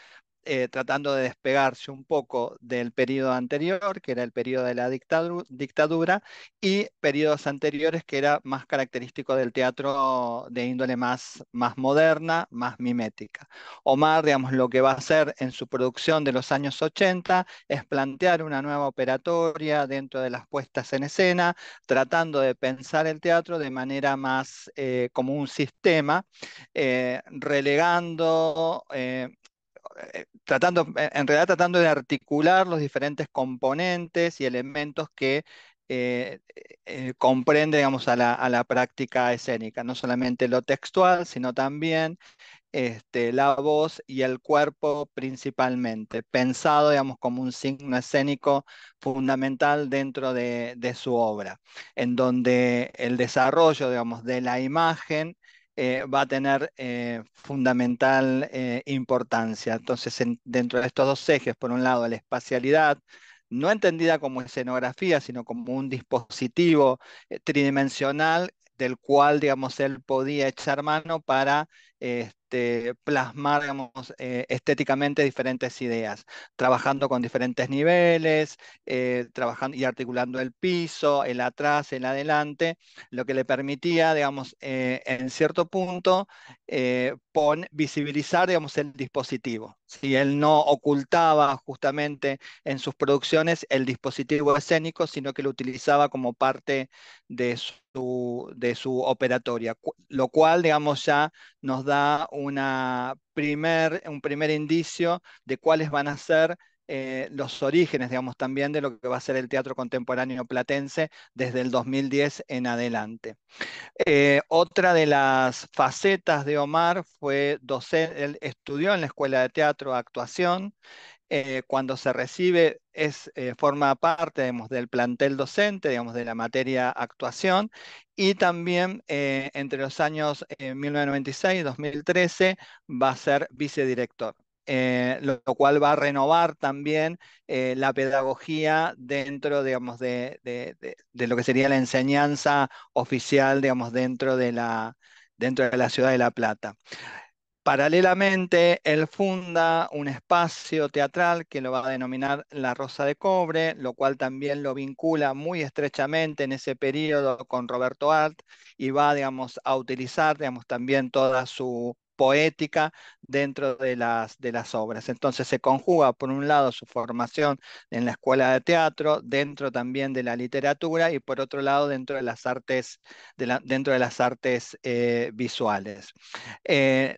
tratando de despegarse un poco del periodo anterior, que era el periodo de la dictadura, y periodos anteriores, que era más característico del teatro de índole más moderna, más mimética. Omar, digamos, lo que va a hacer en su producción de los años 80 es plantear una nueva operatoria dentro de las puestas en escena, tratando de pensar el teatro de manera más como un sistema, relegando en realidad tratando de articular los diferentes componentes y elementos que comprende, digamos, a la práctica escénica, no solamente lo textual, sino también la voz y el cuerpo principalmente, pensado, digamos, como un signo escénico fundamental dentro de su obra, en donde el desarrollo, digamos, de la imagen va a tener fundamental importancia. Entonces, dentro de estos dos ejes, por un lado, la espacialidad, no entendida como escenografía, sino como un dispositivo tridimensional del cual, digamos, él podía echar mano para plasmar, digamos, estéticamente diferentes ideas, trabajando con diferentes niveles, trabajando y articulando el piso, el atrás, el adelante, lo que le permitía, digamos, en cierto punto, visibilizar, digamos, el dispositivo. Si él no ocultaba justamente en sus producciones el dispositivo escénico, sino que lo utilizaba como parte de su operatoria, lo cual, digamos, ya nos da un primer indicio de cuáles van a ser los orígenes, digamos, también de lo que va a ser el teatro contemporáneo platense desde el 2010 en adelante. Otra de las facetas de Omar fue docente, él estudió en la Escuela de Teatro Actuación, cuando se recibe forma parte, digamos, del plantel docente, digamos, de la materia actuación, y también entre los años 1996 y 2013 va a ser vicedirector. Lo cual va a renovar también la pedagogía dentro, digamos, de lo que sería la enseñanza oficial, digamos, dentro de la ciudad de La Plata. Paralelamente, él funda un espacio teatral que lo va a denominar La Rosa de Cobre, lo cual también lo vincula muy estrechamente en ese periodo con Roberto Art y va, digamos, a utilizar, digamos, también toda su poética dentro de las obras. Entonces se conjuga, por un lado, su formación en la escuela de teatro, dentro también de la literatura y por otro lado, dentro de las artes, dentro de las artes visuales.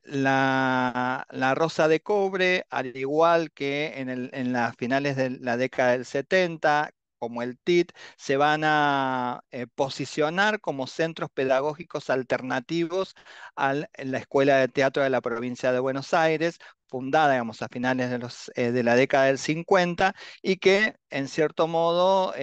La Rosa de Cobre, al igual que en las finales de la década del 70, como el TIT, se van a posicionar como centros pedagógicos alternativos en la Escuela de Teatro de la provincia de Buenos Aires, fundada, digamos, a finales de la década del 50 y que, en cierto modo,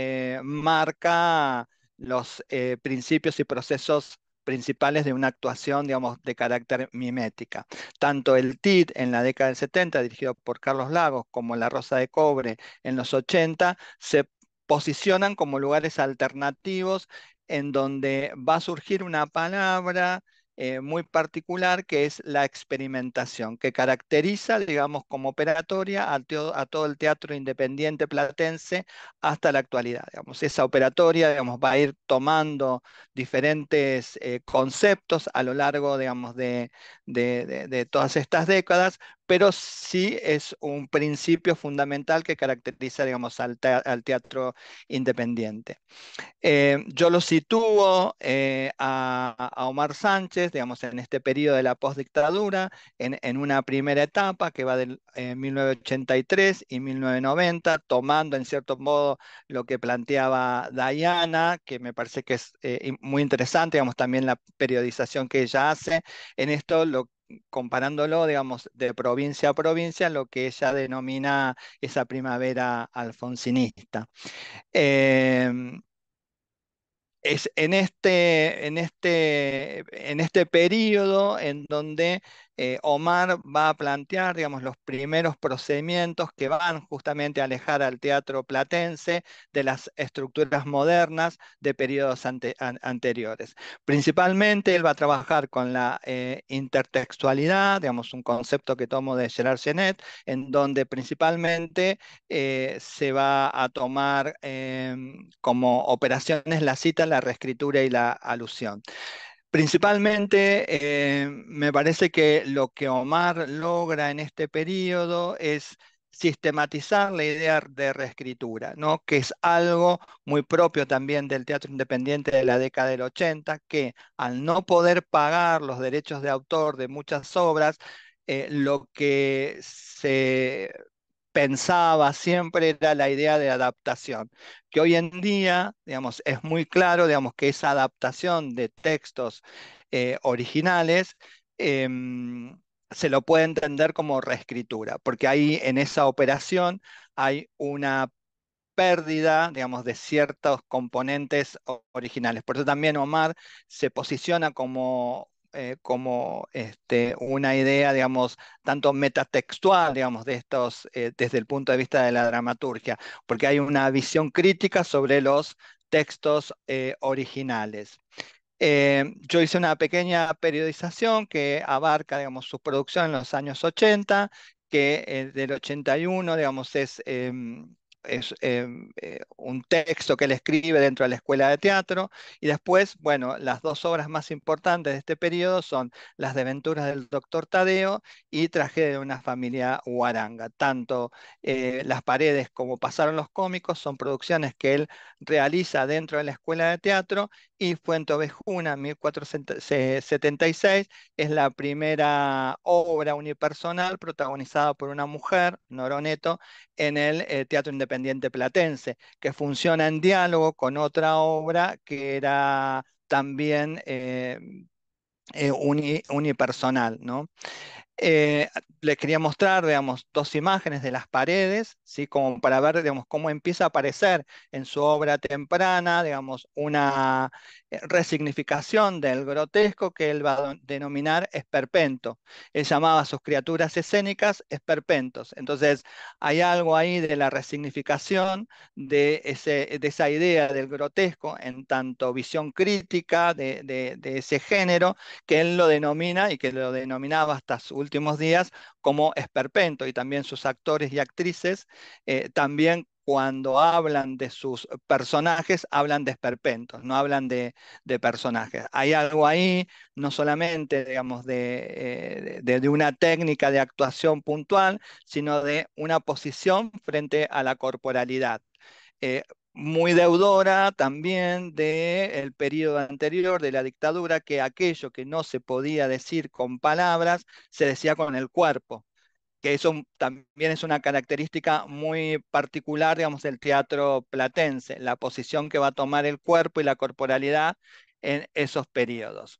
marca los principios y procesos principales de una actuación, digamos, de carácter mimética. Tanto el TIT en la década del 70, dirigido por Carlos Lagos, como La Rosa de Cobre en los 80, se posicionan como lugares alternativos en donde va a surgir una palabra muy particular que es la experimentación, que caracteriza, digamos, como operatoria a todo el teatro independiente platense hasta la actualidad. Digamos. Esa operatoria, digamos, va a ir tomando diferentes conceptos a lo largo, digamos, de todas estas décadas, pero sí es un principio fundamental que caracteriza, digamos, al teatro independiente. Yo lo sitúo a Omar Sánchez, digamos, en este periodo de la postdictadura, en una primera etapa que va del 1983 y 1990, tomando en cierto modo lo que planteaba Diana, que me parece que es muy interesante, digamos, también la periodización que ella hace. En esto, comparándolo, digamos, de provincia a provincia, lo que ella denomina esa primavera alfonsinista. Em, es en este periodo en donde Omar va a plantear, digamos, los primeros procedimientos que van justamente a alejar al teatro platense de las estructuras modernas de periodos anteriores. Principalmente él va a trabajar con la intertextualidad, digamos, un concepto que tomo de Gerard Genet, en donde principalmente se va a tomar como operaciones la cita, la reescritura y la alusión. Principalmente, me parece que lo que Omar logra en este periodo es sistematizar la idea de reescritura, ¿no? Que es algo muy propio también del teatro independiente de la década del 80, que al no poder pagar los derechos de autor de muchas obras, lo que se pensaba siempre era la idea de adaptación, que hoy en día, digamos, es muy claro, digamos, que esa adaptación de textos originales se lo puede entender como reescritura, porque ahí en esa operación hay una pérdida, digamos, de ciertos componentes originales. Por eso también Omar se posiciona como una idea, digamos, tanto metatextual, digamos, de estos, desde el punto de vista de la dramaturgia, porque hay una visión crítica sobre los textos originales. Yo hice una pequeña periodización que abarca, digamos, su producción en los años 80, que del 81, digamos, es un texto que él escribe dentro de la escuela de teatro, y después, bueno, las dos obras más importantes de este periodo son Las desventuras del doctor Tadeo y Tragedia de una familia huaranga. Tanto Las paredes como Pasaron los cómicos son producciones que él realiza dentro de la escuela de teatro y Fuente Ovejuna, 1476, es la primera obra unipersonal protagonizada por una mujer, Noroneto, en el Teatro Independiente Platense, que funciona en diálogo con otra obra que era también unipersonal, ¿no? Eh, Les quería mostrar, digamos, dos imágenes de las paredes, ¿sí? Como para ver, digamos, cómo empieza a aparecer en su obra temprana, digamos, una resignificación del grotesco que él va a denominar esperpento. Él llamaba a sus criaturas escénicas esperpentos. Entonces, hay algo ahí de la resignificación de esa idea del grotesco en tanto visión crítica de ese género que él lo denomina y que lo denominaba hasta sus últimos días como esperpento, y también sus actores y actrices también cuando hablan de sus personajes, hablan de esperpentos, no hablan de personajes. Hay algo ahí, no solamente, digamos, de una técnica de actuación puntual, sino de una posición frente a la corporalidad. Eh, Muy deudora también del periodo anterior de la dictadura, que aquello que no se podía decir con palabras, se decía con el cuerpo, que eso también es una característica muy particular, digamos, del teatro platense, la posición que va a tomar el cuerpo y la corporalidad en esos periodos.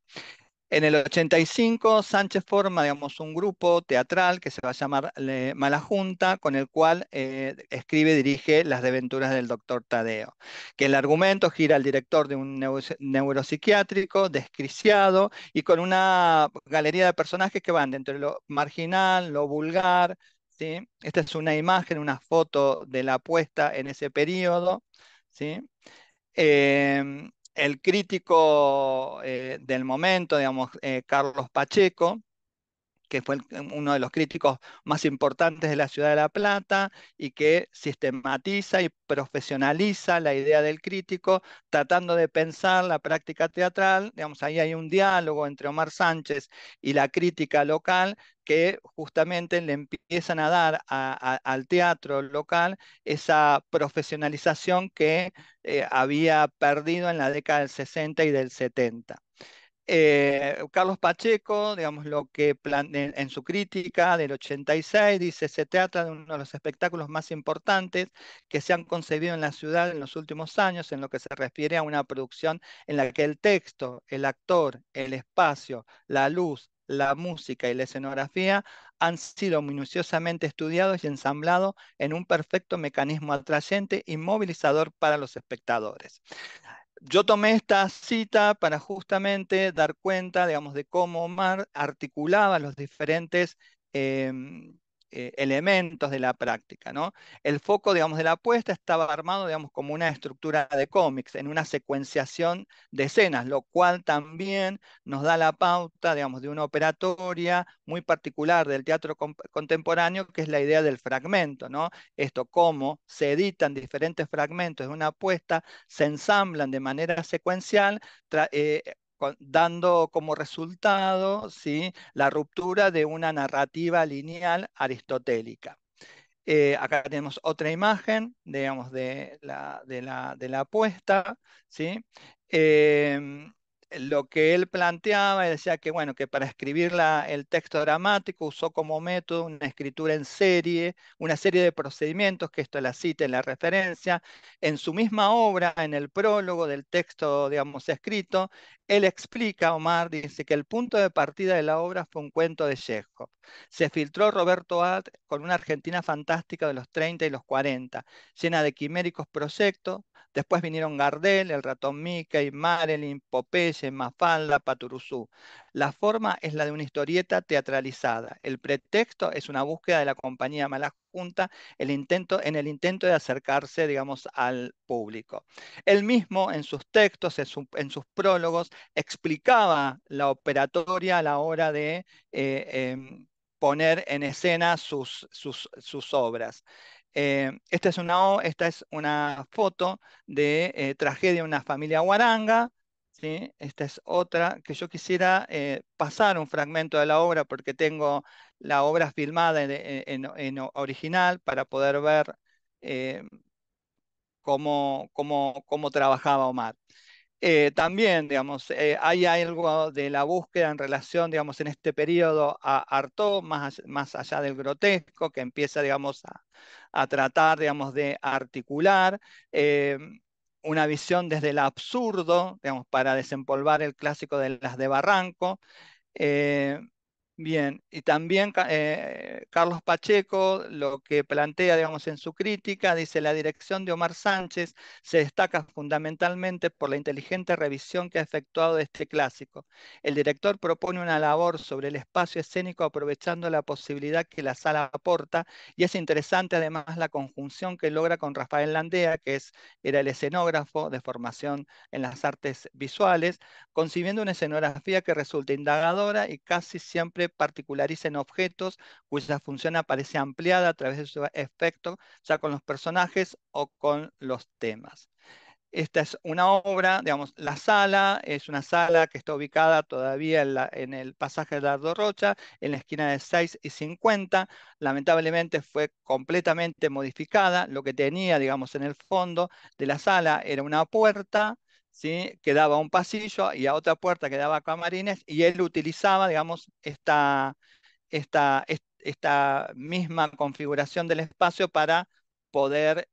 En el 85, Sánchez forma, digamos, un grupo teatral que se va a llamar Mala Junta, con el cual escribe y dirige Las desventuras del doctor Tadeo, que el argumento gira al director de un neuropsiquiátrico desquiciado y con una galería de personajes que van de entre lo marginal, lo vulgar, ¿sí? Esta es una imagen, una foto de la puesta en ese periodo, ¿sí? El crítico del momento, digamos, Carlos Pacheco, que fue uno de los críticos más importantes de la ciudad de La Plata y que sistematiza y profesionaliza la idea del crítico, tratando de pensar la práctica teatral. Digamos, ahí hay un diálogo entre Omar Sánchez y la crítica local que justamente le empiezan a dar al teatro local esa profesionalización que había perdido en la década del 60 y del 70. Carlos Pacheco, digamos, lo que en su crítica del 86 dice, se trata de uno de los espectáculos más importantes que se han concebido en la ciudad en los últimos años, en lo que se refiere a una producción en la que el texto, el actor, el espacio, la luz, la música y la escenografía han sido minuciosamente estudiados y ensamblados en un perfecto mecanismo atrayente y movilizador para los espectadores. Yo tomé esta cita para justamente dar cuenta, digamos, de cómo Omar articulaba los diferentes em, elementos de la práctica, ¿no? El foco, digamos, de la apuesta estaba armado, digamos, como una estructura de cómics, en una secuenciación de escenas, lo cual también nos da la pauta, digamos, de una operatoria muy particular del teatro contemporáneo, que es la idea del fragmento, ¿no? Esto, cómo se editan diferentes fragmentos de una apuesta, se ensamblan de manera secuencial, dando como resultado, ¿sí?, la ruptura de una narrativa lineal aristotélica. Acá tenemos otra imagen, digamos, de la apuesta, ¿sí? Em, lo que él planteaba y decía que, bueno, que para escribir el texto dramático usó como método una escritura en serie, una serie de procedimientos, que esto la cita en la referencia. En su misma obra, en el prólogo del texto, digamos, escrito, él explica, Omar, dice que el punto de partida de la obra fue un cuento de Chekhov. Se filtró Roberto Alt con una Argentina fantástica de los 30 y los 40, llena de quiméricos proyectos. Después vinieron Gardel, el ratón Mickey, Marilyn, Popeye, Mafalda, Paturuzú. La forma es la de una historieta teatralizada. El pretexto es una búsqueda de la compañía Mala Junta en el intento de acercarse, digamos, al público. Él mismo en sus textos, en sus prólogos, explicaba la operatoria a la hora de poner en escena sus obras. Esta es una foto de Tragedia de una familia guaranga, ¿sí? Esta es otra que yo quisiera pasar un fragmento de la obra porque tengo la obra filmada en original para poder ver eh, cómo trabajaba Omar. También, digamos, hay algo de la búsqueda en relación, digamos, en este periodo a Artaud, más allá del grotesco, que empieza, digamos, a tratar, digamos, de articular eh, una visión desde el absurdo, digamos, para desempolvar el clásico de las de Barranco. Eh, Bien, y también Carlos Pacheco lo que plantea, digamos, en su crítica, dice, la dirección de Omar Sánchez se destaca fundamentalmente por la inteligente revisión que ha efectuado de este clásico. El director propone una labor sobre el espacio escénico aprovechando la posibilidad que la sala aporta, y es interesante además la conjunción que logra con Rafael Landea, era el escenógrafo de formación en las artes visuales, concibiendo una escenografía que resulta indagadora y casi siempre particulariza en objetos cuya función aparece ampliada a través de su efecto, ya con los personajes o con los temas. Esta es una obra, digamos, la sala es una sala que está ubicada todavía en el pasaje de Dardo Rocha, en la esquina de 6 y 50. Lamentablemente fue completamente modificada. Lo que tenía, digamos, en el fondo de la sala era una puerta, ¿sí?, que daba a un pasillo y a otra puerta que daba a camarines, y él utilizaba, digamos, esta misma configuración del espacio para poder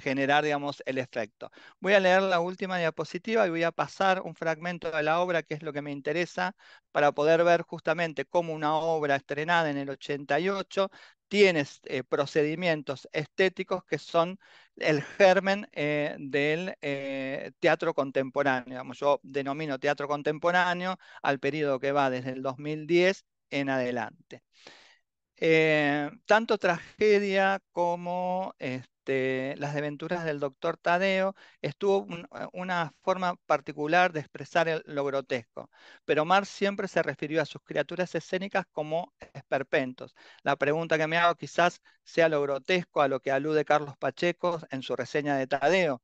generar, digamos, el efecto. Voy a leer la última diapositiva y voy a pasar un fragmento de la obra, que es lo que me interesa, para poder ver justamente cómo una obra estrenada en el 88 tiene procedimientos estéticos que son el germen del teatro contemporáneo. Digamos, yo denomino teatro contemporáneo al periodo que va desde el 2010 en adelante. Tanto Tragedia como Las desventuras del doctor Tadeo estuvo una forma particular de expresar lo grotesco, pero Marx siempre se refirió a sus criaturas escénicas como esperpentos. La pregunta que me hago quizás sea lo grotesco a lo que alude Carlos Pacheco en su reseña de Tadeo.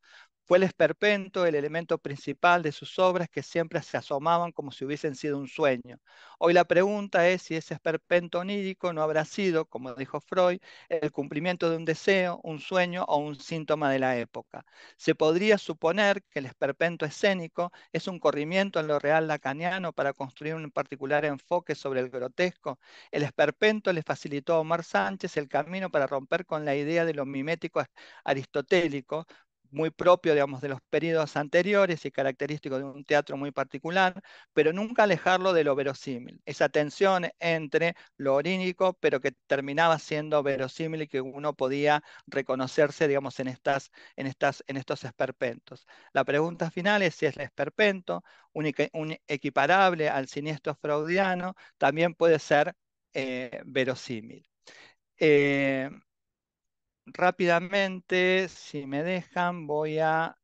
Fue el esperpento el elemento principal de sus obras, que siempre se asomaban como si hubiesen sido un sueño. Hoy la pregunta es si ese esperpento onírico no habrá sido, como dijo Freud, el cumplimiento de un deseo, un sueño o un síntoma de la época. Se podría suponer que el esperpento escénico es un corrimiento en lo real lacaniano para construir un particular enfoque sobre el grotesco. El esperpento le facilitó a Omar Sánchez el camino para romper con la idea de lo mimético aristotélico, muy propio, digamos, de los periodos anteriores y característico de un teatro muy particular, pero nunca alejarlo de lo verosímil. Esa tensión entre lo onírico, pero que terminaba siendo verosímil y que uno podía reconocerse, digamos, en estos esperpentos. La pregunta final es si es el esperpento, un equiparable al siniestro freudiano, también puede ser verosímil. Eh, Rápidamente, si me dejan, voy a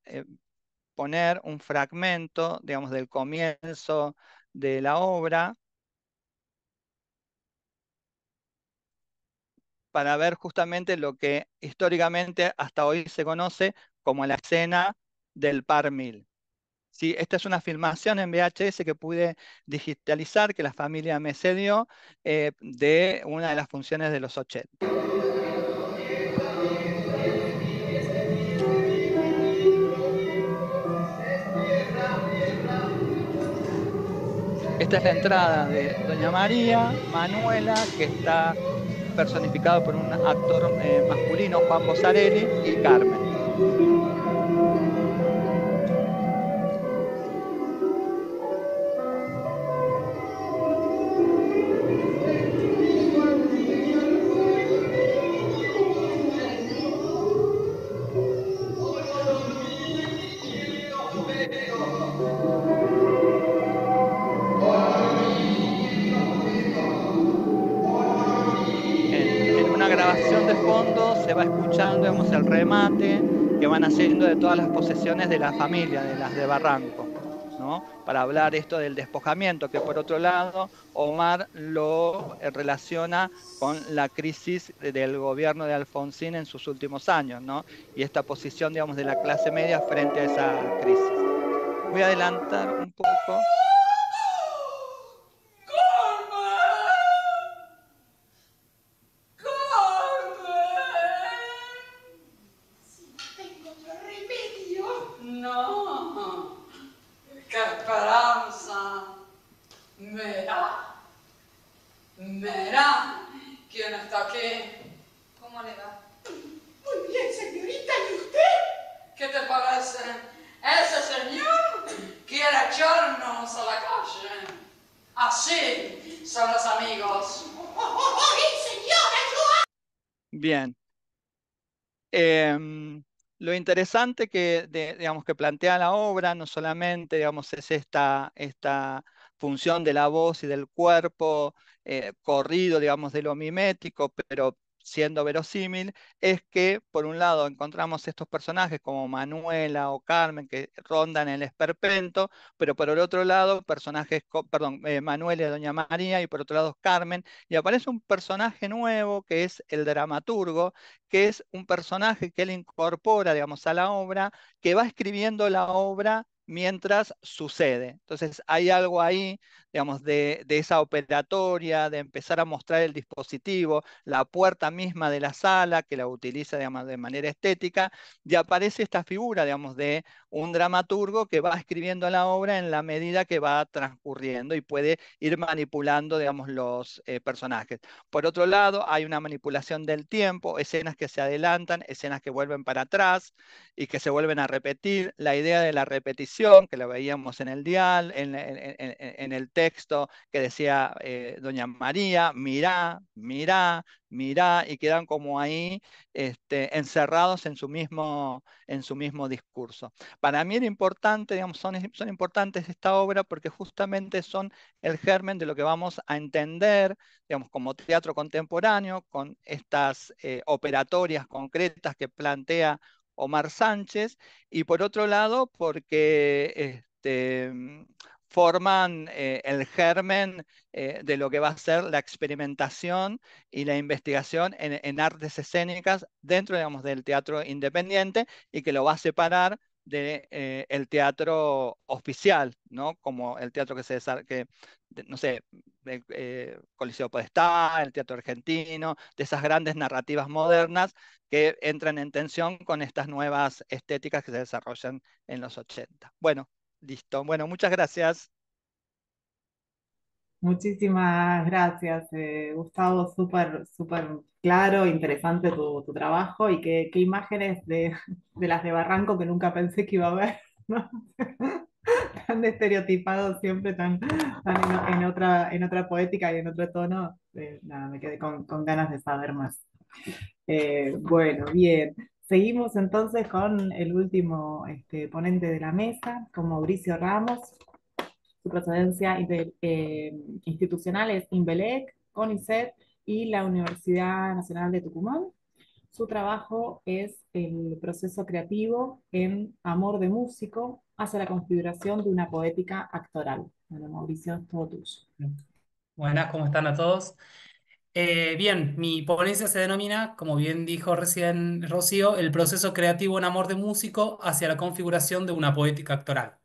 poner un fragmento, digamos, del comienzo de la obra para ver justamente lo que históricamente hasta hoy se conoce como la escena del par 1000. Sí, esta es una filmación en VHS que pude digitalizar, que la familia me cedió, de una de las funciones de los 80. Esta es la entrada de Doña María Manuela, que está personificado por un actor masculino, Juan Bosarelli, y Carmen. En una grabación de fondo se va escuchando, digamos, el remate que van haciendo de todas las posesiones de la familia, de las de Barranco, ¿no? Para hablar esto del despojamiento, que por otro lado Omar lo relaciona con la crisis del gobierno de Alfonsín en sus últimos años, ¿no? Y esta posición, digamos, de la clase media frente a esa crisis. Voy a adelantar un poco. No, qué esperanza. Mira, ¿quién está aquí? ¿Cómo le va? Muy bien, señorita, ¿y usted? ¿Qué te parece? Ese señor quiere echarnos a la calle. Así son los amigos. Señora, Bien. Lo interesante digamos, que plantea la obra no solamente, digamos, es esta función de la voz y del cuerpo, corrido, digamos, de lo mimético, pero siendo verosímil, es que, por un lado, encontramos estos personajes como Manuela o Carmen que rondan el esperpento, pero por el otro lado, perdón, Manuela y Doña María, y por otro lado Carmen, y aparece un personaje nuevo que es el dramaturgo, que es un personaje que él incorpora, digamos, a la obra, que va escribiendo la obra mientras sucede. Entonces hay algo ahí, digamos, de esa operatoria, de empezar a mostrar el dispositivo, la puerta misma de la sala, que la utiliza, digamos, de manera estética, y aparece esta figura, digamos, de un dramaturgo que va escribiendo la obra en la medida que va transcurriendo y puede ir manipulando, digamos, los personajes. Por otro lado, hay una manipulación del tiempo, escenas que se adelantan, escenas que vuelven para atrás y que se vuelven a repetir. La idea de la repetición, que lo veíamos en el dial, en el texto que decía Doña María, mirá, mirá, mirá, y quedan como ahí encerrados en su mismo discurso. Para mí era importante, digamos, son importantes esta obra porque justamente son el germen de lo que vamos a entender, digamos, como teatro contemporáneo, con estas operatorias concretas que plantea Omar Sánchez, y por otro lado, porque forman el germen de lo que va a ser la experimentación y la investigación en artes escénicas dentro, digamos, del teatro independiente, y que lo va a separar del teatro oficial, ¿no? Como el teatro que no sé, Coliseo Podestá, el teatro argentino, de esas grandes narrativas modernas que entran en tensión con estas nuevas estéticas que se desarrollan en los 80. Bueno, listo. Bueno, muchas gracias. Muchísimas gracias, Gustavo, súper, súper claro, interesante tu trabajo y qué imágenes de las de Barranco que nunca pensé que iba a ver, ¿no? Tan estereotipados siempre, tan en otra poética y en otro tono. Nada, me quedé con ganas de saber más. Bueno, bien. Seguimos entonces con el último ponente de la mesa, con Mauricio Ramos. Su procedencia institucional es INVELEC, CONICET y la Universidad Nacional de Tucumán. Su trabajo es el proceso creativo en Amor de Músico hacia la configuración de una poética actoral. Bueno, Mauricio, es todo tuyo. Buenas, ¿cómo están a todos? Bien, mi ponencia se denomina, como bien dijo recién Rocío, el proceso creativo en amor de músico hacia la configuración de una poética actoral.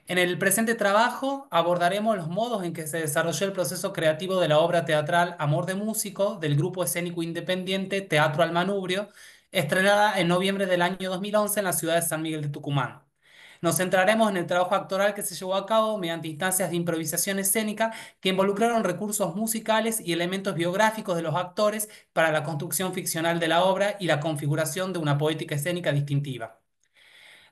En el presente trabajo abordaremos los modos en que se desarrolló el proceso creativo de la obra teatral Amor de Músico del grupo escénico independiente Teatro al Manubrio, estrenada en noviembre del año 2011 en la ciudad de San Miguel de Tucumán. Nos centraremos en el trabajo actoral que se llevó a cabo mediante instancias de improvisación escénica que involucraron recursos musicales y elementos biográficos de los actores para la construcción ficcional de la obra y la configuración de una poética escénica distintiva.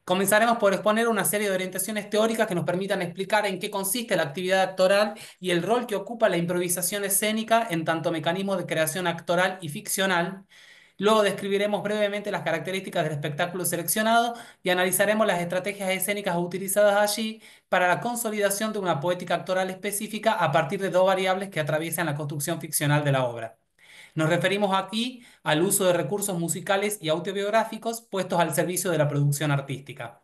Comenzaremos por exponer una serie de orientaciones teóricas que nos permitan explicar en qué consiste la actividad actoral y el rol que ocupa la improvisación escénica en tanto mecanismo de creación actoral y ficcional. Luego describiremos brevemente las características del espectáculo seleccionado y analizaremos las estrategias escénicas utilizadas allí para la consolidación de una poética actoral específica a partir de dos variables que atraviesan la construcción ficcional de la obra. Nos referimos aquí al uso de recursos musicales y autobiográficos puestos al servicio de la producción artística.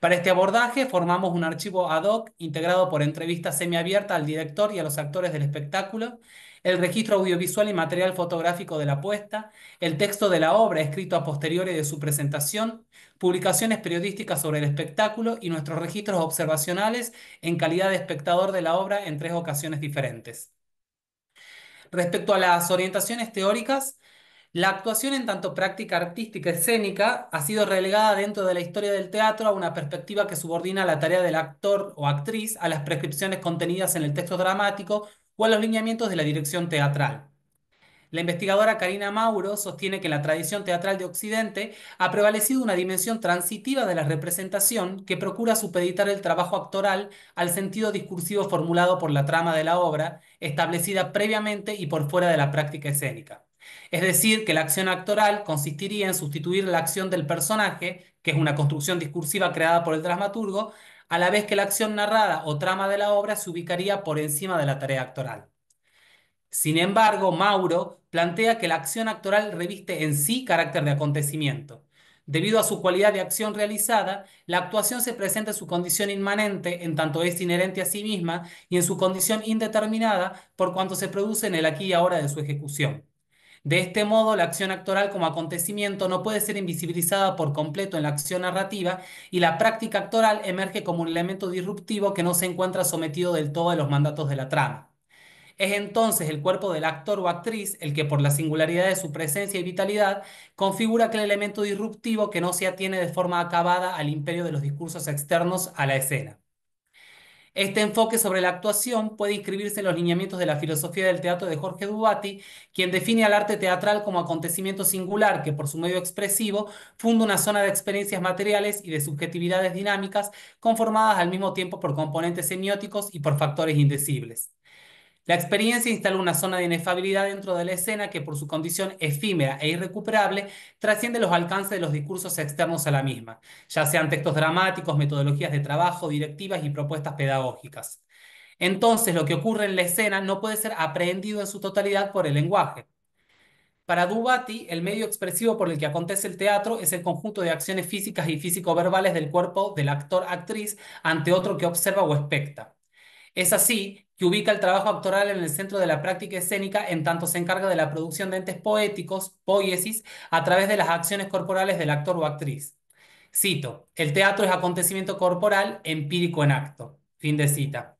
Para este abordaje formamos un archivo ad hoc integrado por entrevista semiabierta al director y a los actores del espectáculo, el registro audiovisual y material fotográfico de la puesta, el texto de la obra escrito a posteriori de su presentación, publicaciones periodísticas sobre el espectáculo y nuestros registros observacionales en calidad de espectador de la obra en 3 ocasiones diferentes. Respecto a las orientaciones teóricas, la actuación en tanto práctica artística escénica ha sido relegada dentro de la historia del teatro a una perspectiva que subordina la tarea del actor o actriz a las prescripciones contenidas en el texto dramático o a los lineamientos de la dirección teatral. La investigadora Karina Mauro sostiene que en la tradición teatral de Occidente ha prevalecido una dimensión transitiva de la representación que procura supeditar el trabajo actoral al sentido discursivo formulado por la trama de la obra, establecida previamente y por fuera de la práctica escénica. Es decir, que la acción actoral consistiría en sustituir la acción del personaje, que es una construcción discursiva creada por el dramaturgo, a la vez que la acción narrada o trama de la obra se ubicaría por encima de la tarea actoral. Sin embargo, Mauro plantea que la acción actoral reviste en sí carácter de acontecimiento. Debido a su cualidad de acción realizada, la actuación se presenta en su condición inmanente, en tanto es inherente a sí misma, y en su condición indeterminada, por cuanto se produce en el aquí y ahora de su ejecución. De este modo, la acción actoral como acontecimiento no puede ser invisibilizada por completo en la acción narrativa y la práctica actoral emerge como un elemento disruptivo que no se encuentra sometido del todo a los mandatos de la trama. Es entonces el cuerpo del actor o actriz el que, por la singularidad de su presencia y vitalidad, configura aquel elemento disruptivo que no se atiene de forma acabada al imperio de los discursos externos a la escena. Este enfoque sobre la actuación puede inscribirse en los lineamientos de la filosofía del teatro de Jorge Dubati, quien define al arte teatral como acontecimiento singular que, por su medio expresivo, funda una zona de experiencias materiales y de subjetividades dinámicas conformadas al mismo tiempo por componentes semióticos y por factores indecibles. La experiencia instala una zona de inefabilidad dentro de la escena que, por su condición efímera e irrecuperable, trasciende los alcances de los discursos externos a la misma, ya sean textos dramáticos, metodologías de trabajo, directivas y propuestas pedagógicas. Entonces, lo que ocurre en la escena no puede ser aprehendido en su totalidad por el lenguaje. Para Dubati, el medio expresivo por el que acontece el teatro es el conjunto de acciones físicas y físico-verbales del cuerpo del actor-actriz ante otro que observa o expecta. Es así que ubica el trabajo actoral en el centro de la práctica escénica en tanto se encarga de la producción de entes poéticos, poiesis, a través de las acciones corporales del actor o actriz. Cito, el teatro es acontecimiento corporal empírico en acto. Fin de cita.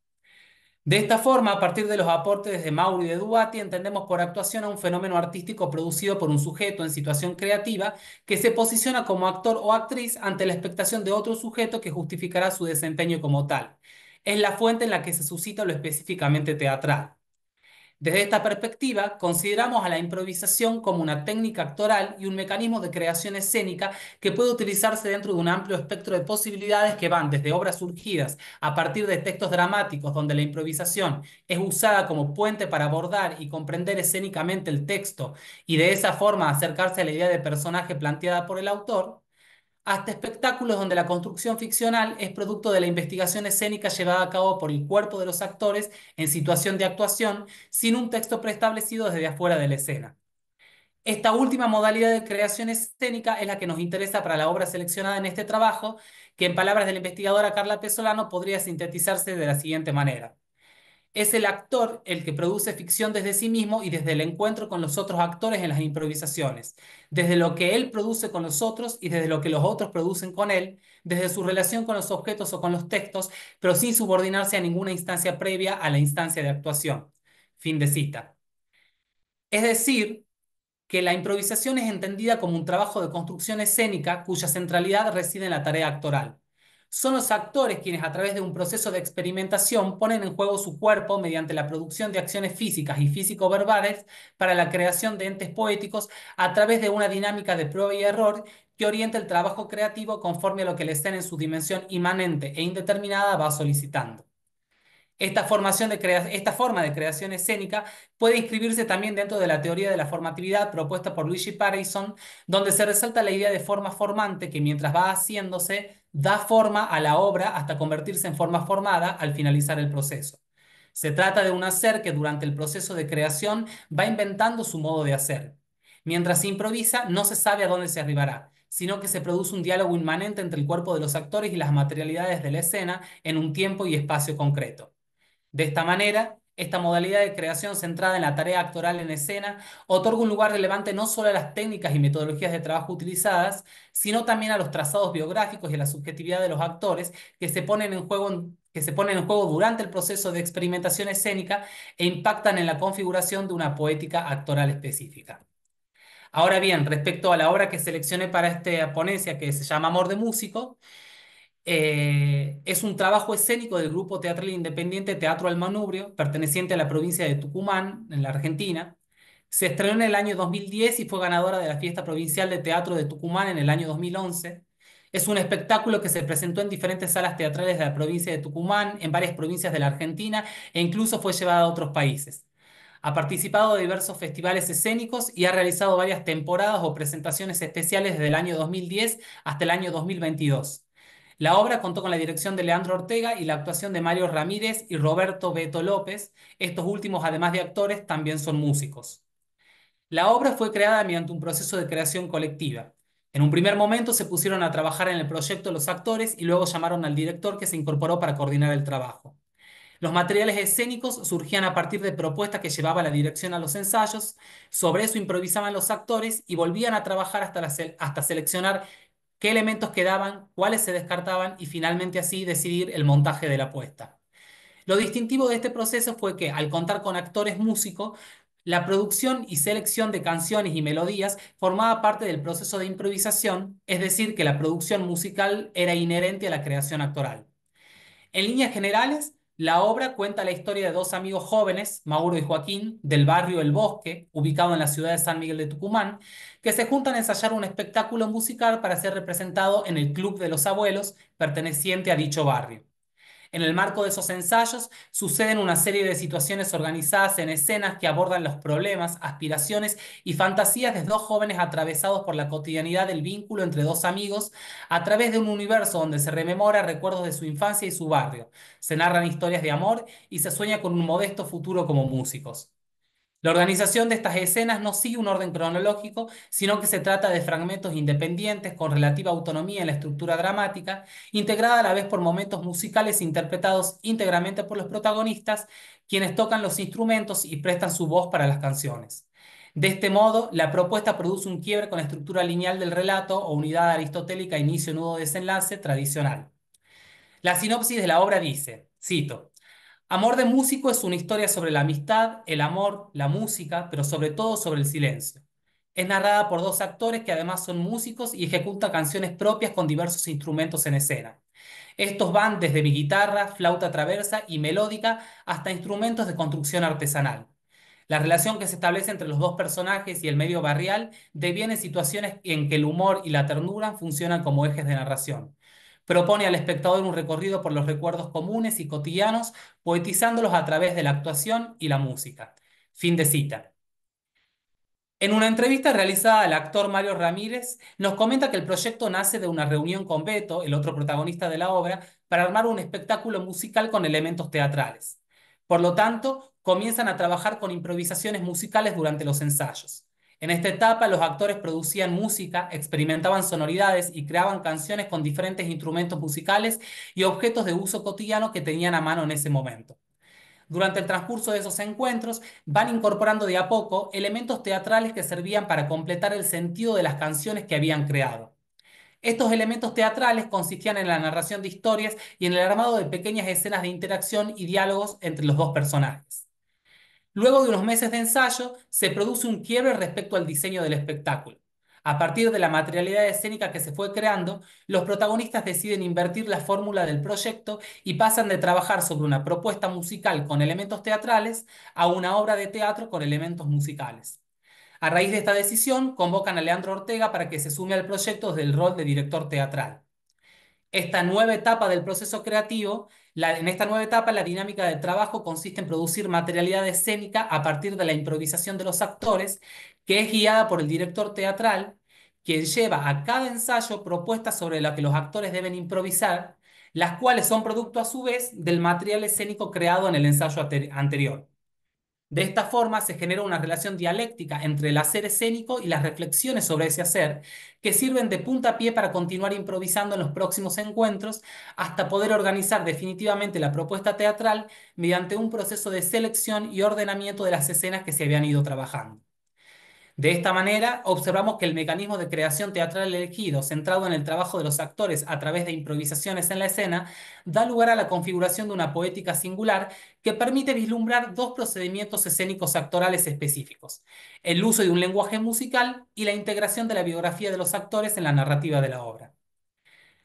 De esta forma, a partir de los aportes de Mauro y de Dubati, entendemos por actuación a un fenómeno artístico producido por un sujeto en situación creativa que se posiciona como actor o actriz ante la expectación de otro sujeto que justificará su desempeño como tal. Es la fuente en la que se suscita lo específicamente teatral. Desde esta perspectiva, consideramos a la improvisación como una técnica actoral y un mecanismo de creación escénica que puede utilizarse dentro de un amplio espectro de posibilidades que van desde obras surgidas a partir de textos dramáticos donde la improvisación es usada como puente para abordar y comprender escénicamente el texto y de esa forma acercarse a la idea de personaje planteada por el autor, hasta espectáculos donde la construcción ficcional es producto de la investigación escénica llevada a cabo por el cuerpo de los actores en situación de actuación, sin un texto preestablecido desde afuera de la escena. Esta última modalidad de creación escénica es la que nos interesa para la obra seleccionada en este trabajo, que en palabras de la investigadora Carla Pesolano podría sintetizarse de la siguiente manera. Es el actor el que produce ficción desde sí mismo y desde el encuentro con los otros actores en las improvisaciones, desde lo que él produce con los otros y desde lo que los otros producen con él, desde su relación con los objetos o con los textos, pero sin subordinarse a ninguna instancia previa a la instancia de actuación. Fin de cita. Es decir, que la improvisación es entendida como un trabajo de construcción escénica cuya centralidad reside en la tarea actoral. Son los actores quienes a través de un proceso de experimentación ponen en juego su cuerpo mediante la producción de acciones físicas y físico-verbales para la creación de entes poéticos a través de una dinámica de prueba y error que orienta el trabajo creativo conforme a lo que la escena en su dimensión inmanente e indeterminada va solicitando. Esta forma de creación escénica puede inscribirse también dentro de la teoría de la formatividad propuesta por Luigi Pareison, donde se resalta la idea de forma formante que mientras va haciéndose, da forma a la obra hasta convertirse en forma formada al finalizar el proceso. Se trata de un hacer que durante el proceso de creación va inventando su modo de hacer. Mientras se improvisa, no se sabe a dónde se arribará, sino que se produce un diálogo inmanente entre el cuerpo de los actores y las materialidades de la escena en un tiempo y espacio concreto. De esta manera, esta modalidad de creación centrada en la tarea actoral en escena otorga un lugar relevante no solo a las técnicas y metodologías de trabajo utilizadas, sino también a los trazados biográficos y a la subjetividad de los actores que se ponen en juego durante el proceso de experimentación escénica e impactan en la configuración de una poética actoral específica. Ahora bien, respecto a la obra que seleccioné para esta ponencia, que se llama Amor de Músico, es un trabajo escénico del grupo teatral independiente Teatro al Manubrio, perteneciente a la provincia de Tucumán, en la Argentina. Se estrenó en el año 2010 y fue ganadora de la Fiesta Provincial de Teatro de Tucumán en el año 2011. Es un espectáculo que se presentó en diferentes salas teatrales de la provincia de Tucumán, en varias provincias de la Argentina e incluso fue llevada a otros países. Ha participado de diversos festivales escénicos y ha realizado varias temporadas o presentaciones especiales desde el año 2010 hasta el año 2022. La obra contó con la dirección de Leandro Ortega y la actuación de Mario Ramírez y Roberto Beto López. Estos últimos, además de actores, también son músicos. La obra fue creada mediante un proceso de creación colectiva. En un primer momento se pusieron a trabajar en el proyecto los actores y luego llamaron al director que se incorporó para coordinar el trabajo. Los materiales escénicos surgían a partir de propuestas que llevaba la dirección a los ensayos, sobre eso improvisaban los actores y volvían a trabajar hasta seleccionar qué elementos quedaban, cuáles se descartaban y finalmente así decidir el montaje de la puesta. Lo distintivo de este proceso fue que, al contar con actores músicos, la producción y selección de canciones y melodías formaba parte del proceso de improvisación, es decir, que la producción musical era inherente a la creación actoral. En líneas generales, la obra cuenta la historia de dos amigos jóvenes, Mauro y Joaquín, del barrio El Bosque, ubicado en la ciudad de San Miguel de Tucumán, que se juntan a ensayar un espectáculo musical para ser representado en el Club de los Abuelos, perteneciente a dicho barrio. En el marco de esos ensayos suceden una serie de situaciones organizadas en escenas que abordan los problemas, aspiraciones y fantasías de dos jóvenes atravesados por la cotidianidad del vínculo entre dos amigos a través de un universo donde se rememora recuerdos de su infancia y su barrio, se narran historias de amor y se sueña con un modesto futuro como músicos. La organización de estas escenas no sigue un orden cronológico, sino que se trata de fragmentos independientes con relativa autonomía en la estructura dramática, integrada a la vez por momentos musicales interpretados íntegramente por los protagonistas, quienes tocan los instrumentos y prestan su voz para las canciones. De este modo, la propuesta produce un quiebre con la estructura lineal del relato o unidad aristotélica inicio-nudo-desenlace tradicional. La sinopsis de la obra dice, cito: Amor de músico es una historia sobre la amistad, el amor, la música, pero sobre todo sobre el silencio. Es narrada por dos actores que además son músicos y ejecutan canciones propias con diversos instrumentos en escena. Estos van desde guitarra, flauta traversa y melódica hasta instrumentos de construcción artesanal. La relación que se establece entre los dos personajes y el medio barrial deviene en situaciones en que el humor y la ternura funcionan como ejes de narración. Propone al espectador un recorrido por los recuerdos comunes y cotidianos, poetizándolos a través de la actuación y la música. Fin de cita. En una entrevista realizada al actor Mario Ramírez, nos comenta que el proyecto nace de una reunión con Beto, el otro protagonista de la obra, para armar un espectáculo musical con elementos teatrales. Por lo tanto, comienzan a trabajar con improvisaciones musicales durante los ensayos. En esta etapa, los actores producían música, experimentaban sonoridades y creaban canciones con diferentes instrumentos musicales y objetos de uso cotidiano que tenían a mano en ese momento. Durante el transcurso de esos encuentros, van incorporando de a poco elementos teatrales que servían para completar el sentido de las canciones que habían creado. Estos elementos teatrales consistían en la narración de historias y en el armado de pequeñas escenas de interacción y diálogos entre los dos personajes. Luego de unos meses de ensayo, se produce un quiebre respecto al diseño del espectáculo. A partir de la materialidad escénica que se fue creando, los protagonistas deciden invertir la fórmula del proyecto y pasan de trabajar sobre una propuesta musical con elementos teatrales a una obra de teatro con elementos musicales. A raíz de esta decisión, convocan a Leandro Ortega para que se sume al proyecto desde el rol de director teatral. Esta nueva etapa del proceso creativo, en esta nueva etapa la dinámica de trabajo consiste en producir materialidad escénica a partir de la improvisación de los actores, que es guiada por el director teatral, quien lleva a cada ensayo propuestas sobre las que los actores deben improvisar, las cuales son producto a su vez del material escénico creado en el ensayo anterior. De esta forma se genera una relación dialéctica entre el hacer escénico y las reflexiones sobre ese hacer, que sirven de puntapié para continuar improvisando en los próximos encuentros hasta poder organizar definitivamente la propuesta teatral mediante un proceso de selección y ordenamiento de las escenas que se habían ido trabajando. De esta manera, observamos que el mecanismo de creación teatral elegido, centrado en el trabajo de los actores a través de improvisaciones en la escena, da lugar a la configuración de una poética singular que permite vislumbrar dos procedimientos escénicos actorales específicos: el uso de un lenguaje musical y la integración de la biografía de los actores en la narrativa de la obra.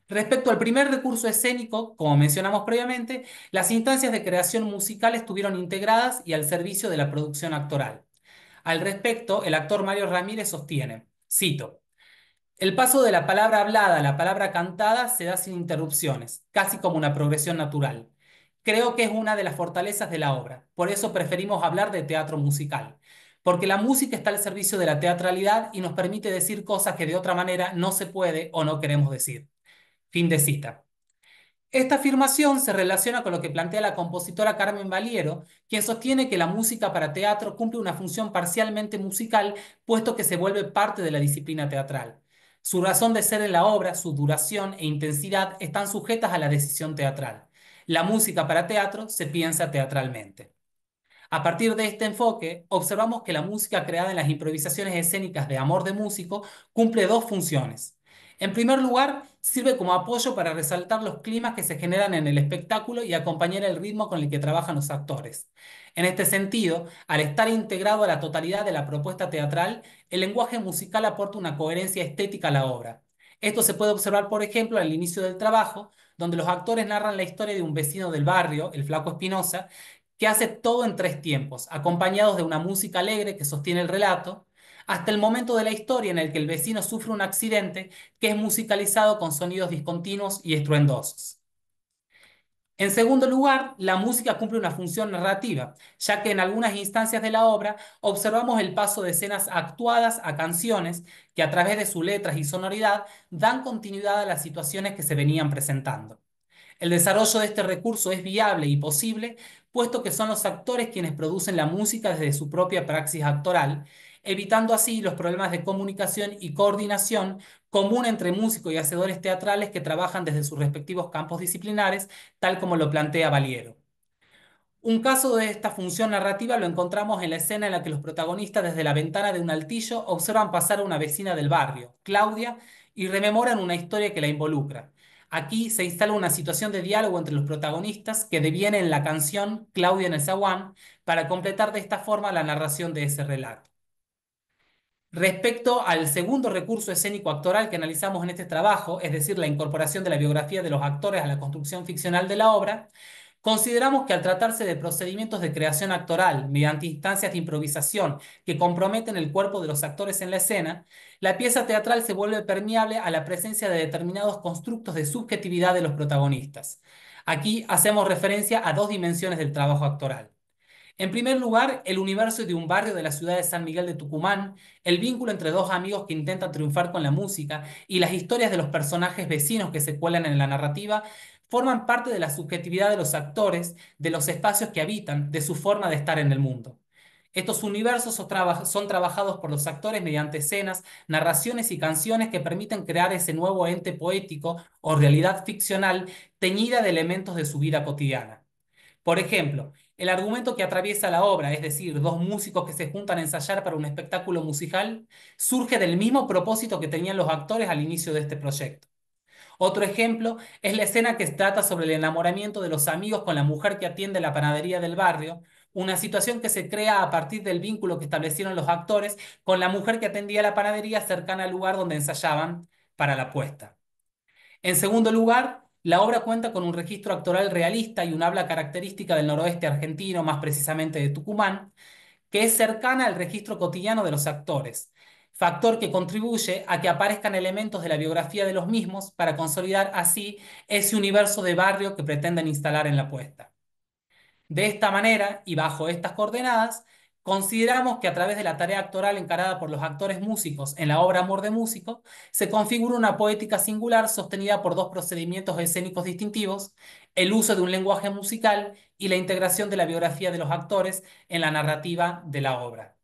Respecto al primer recurso escénico, como mencionamos previamente, las instancias de creación musical estuvieron integradas y al servicio de la producción actoral. Al respecto, el actor Mario Ramírez sostiene, cito, el paso de la palabra hablada a la palabra cantada se da sin interrupciones, casi como una progresión natural. Creo que es una de las fortalezas de la obra, por eso preferimos hablar de teatro musical, porque la música está al servicio de la teatralidad y nos permite decir cosas que de otra manera no se puede o no queremos decir. Fin de cita. Esta afirmación se relaciona con lo que plantea la compositora Carmen Valiero, quien sostiene que la música para teatro cumple una función parcialmente musical, puesto que se vuelve parte de la disciplina teatral. Su razón de ser en la obra, su duración e intensidad están sujetas a la decisión teatral. La música para teatro se piensa teatralmente. A partir de este enfoque, observamos que la música creada en las improvisaciones escénicas de Amor de Músico cumple dos funciones. En primer lugar, sirve como apoyo para resaltar los climas que se generan en el espectáculo y acompañar el ritmo con el que trabajan los actores. En este sentido, al estar integrado a la totalidad de la propuesta teatral, el lenguaje musical aporta una coherencia estética a la obra. Esto se puede observar, por ejemplo, al inicio del trabajo, donde los actores narran la historia de un vecino del barrio, el Flaco Espinosa, que hace todo en tres tiempos, acompañados de una música alegre que sostiene el relato, hasta el momento de la historia en el que el vecino sufre un accidente que es musicalizado con sonidos discontinuos y estruendosos. En segundo lugar, la música cumple una función narrativa, ya que en algunas instancias de la obra observamos el paso de escenas actuadas a canciones que a través de sus letras y sonoridad dan continuidad a las situaciones que se venían presentando. El desarrollo de este recurso es viable y posible, puesto que son los actores quienes producen la música desde su propia praxis actoral, evitando así los problemas de comunicación y coordinación común entre músicos y hacedores teatrales que trabajan desde sus respectivos campos disciplinares, tal como lo plantea Valiero. Un caso de esta función narrativa lo encontramos en la escena en la que los protagonistas desde la ventana de un altillo observan pasar a una vecina del barrio, Claudia, y rememoran una historia que la involucra. Aquí se instala una situación de diálogo entre los protagonistas que deviene en la canción Claudia en el zaguán para completar de esta forma la narración de ese relato. Respecto al segundo recurso escénico actoral que analizamos en este trabajo, es decir, la incorporación de la biografía de los actores a la construcción ficcional de la obra, consideramos que al tratarse de procedimientos de creación actoral mediante instancias de improvisación que comprometen el cuerpo de los actores en la escena, la pieza teatral se vuelve permeable a la presencia de determinados constructos de subjetividad de los protagonistas. Aquí hacemos referencia a dos dimensiones del trabajo actoral. En primer lugar, el universo de un barrio de la ciudad de San Miguel de Tucumán, el vínculo entre dos amigos que intentan triunfar con la música y las historias de los personajes vecinos que se cuelan en la narrativa forman parte de la subjetividad de los actores, de los espacios que habitan, de su forma de estar en el mundo. Estos universos son trabajados por los actores mediante escenas, narraciones y canciones que permiten crear ese nuevo ente poético o realidad ficcional teñida de elementos de su vida cotidiana. Por ejemplo, el argumento que atraviesa la obra, es decir, dos músicos que se juntan a ensayar para un espectáculo musical, surge del mismo propósito que tenían los actores al inicio de este proyecto. Otro ejemplo es la escena que trata sobre el enamoramiento de los amigos con la mujer que atiende la panadería del barrio, una situación que se crea a partir del vínculo que establecieron los actores con la mujer que atendía la panadería cercana al lugar donde ensayaban para la puesta. En segundo lugar, la obra cuenta con un registro actoral realista y un habla característica del noroeste argentino, más precisamente de Tucumán, que es cercana al registro cotidiano de los actores, factor que contribuye a que aparezcan elementos de la biografía de los mismos para consolidar así ese universo de barrio que pretenden instalar en la puesta. De esta manera, y bajo estas coordenadas, consideramos que a través de la tarea actoral encarada por los actores músicos en la obra Amor de Músico, se configura una poética singular sostenida por dos procedimientos escénicos distintivos, el uso de un lenguaje musical y la integración de la biografía de los actores en la narrativa de la obra.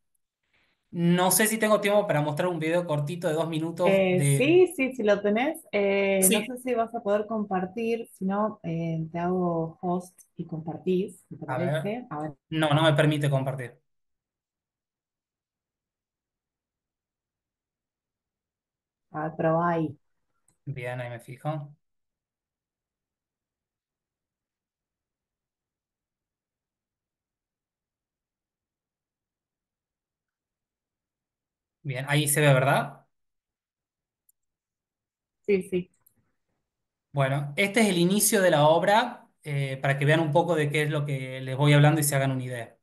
No sé si tengo tiempo para mostrar un video cortito de 2 minutos de... Sí, sí, si lo tenés. No Sí, sé si vas a poder compartir, si no, te hago host y compartís, si te a ver. parece. A ver, No, no me permite compartir. probá ahí. Bien, ahí me fijo. Bien, ahí se ve, ¿verdad? Sí, sí. Bueno, este es el inicio de la obra, para que vean un poco de qué es lo que les voy hablando y se hagan una idea.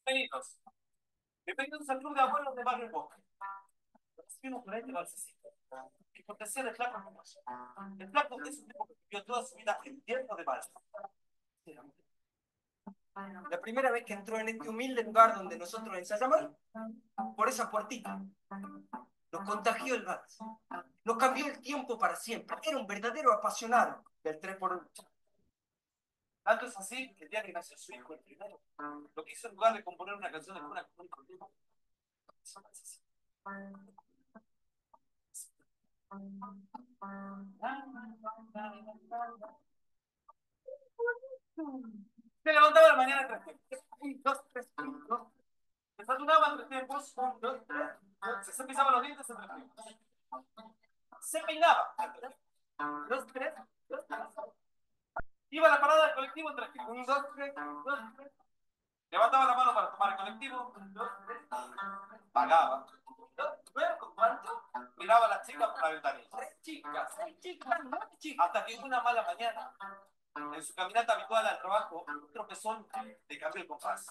Bienvenidos. Bienvenidos al Club de Abuelos de Barrio Bosque. Recibimos por ahí de balsecito. Que cortesía de Flaco Muñoz. El Flaco es un tipo que vivió toda su vida en tierra de balsa. La primera vez que entró en este humilde lugar donde nosotros ensayamos, por esa puertita, nos contagió el vals. Nos cambió el tiempo para siempre. Era un verdadero apasionado del 3x1. Tanto es así que el día que nació su hijo, el primero, lo que hizo en lugar de componer una canción de una común y corriente, hizo más así. Se levantaba a la mañana tres tiempos. 1, 2, 3, 1, 2. Desayunaba tres tiempos. 1, 2, 3. Se cepillaba los dientes en tres tiempos. Se peinaba en tres tiempos. 2, 3, 2, 3. Iba a la parada del colectivo en tres tiempos. 1, 2, 3, 2, 3. Levantaba la mano para tomar el colectivo. 1, 2, 3. Pagaba. Luego, ¿con cuánto? Miraba a las chicas por la ventanilla. 6 chicas, 9 chicas. Hasta que una mala mañana, en su caminata habitual al trabajo, un tropezón le cambió el compás.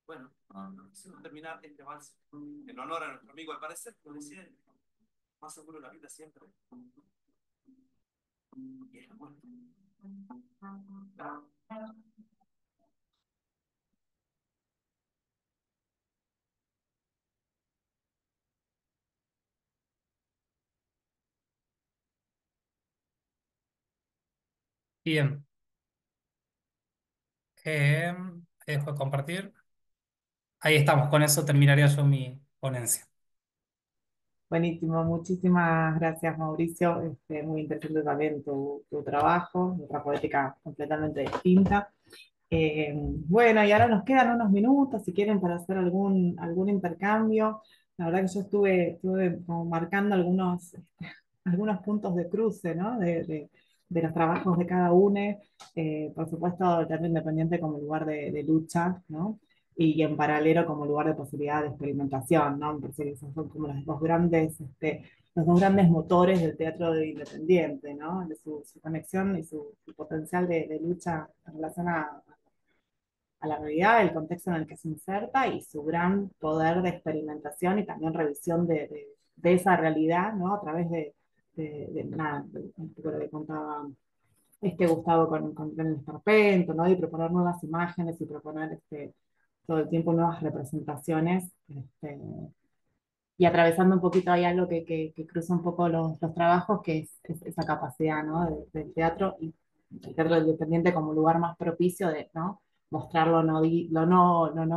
Bueno, hicimos terminar este vals en honor a nuestro amigo, al parecer, como decía él, más seguro de la vida siempre. Y es la muerte. Bien. Dejo de compartir. Ahí estamos, con eso terminaría yo mi ponencia. Buenísimo, muchísimas gracias Mauricio. Muy interesante también tu trabajo, otra poética completamente distinta. Bueno, y ahora nos quedan unos minutos, si quieren, para hacer algún intercambio. La verdad que yo estuve como marcando algunos puntos de cruce, ¿no? De los trabajos de cada uno. Por supuesto, el teatro independiente como lugar de lucha, ¿no? Y en paralelo como lugar de posibilidad de experimentación, ¿no? Me parece que esos son como los dos grandes motores del teatro independiente, ¿no? De su conexión y su potencial de lucha en relación a la realidad, el contexto en el que se inserta y su gran poder de experimentación y también revisión de esa realidad, ¿no? A través nada, un poco lo que contaba Gustavo con el esperpento, ¿no? Y proponer nuevas imágenes y proponer todo el tiempo nuevas representaciones. Y atravesando un poquito ahí algo que cruza un poco los trabajos, que es esa capacidad, ¿no? Del teatro y el teatro independiente como lugar más propicio de, ¿no? Mostrar lo no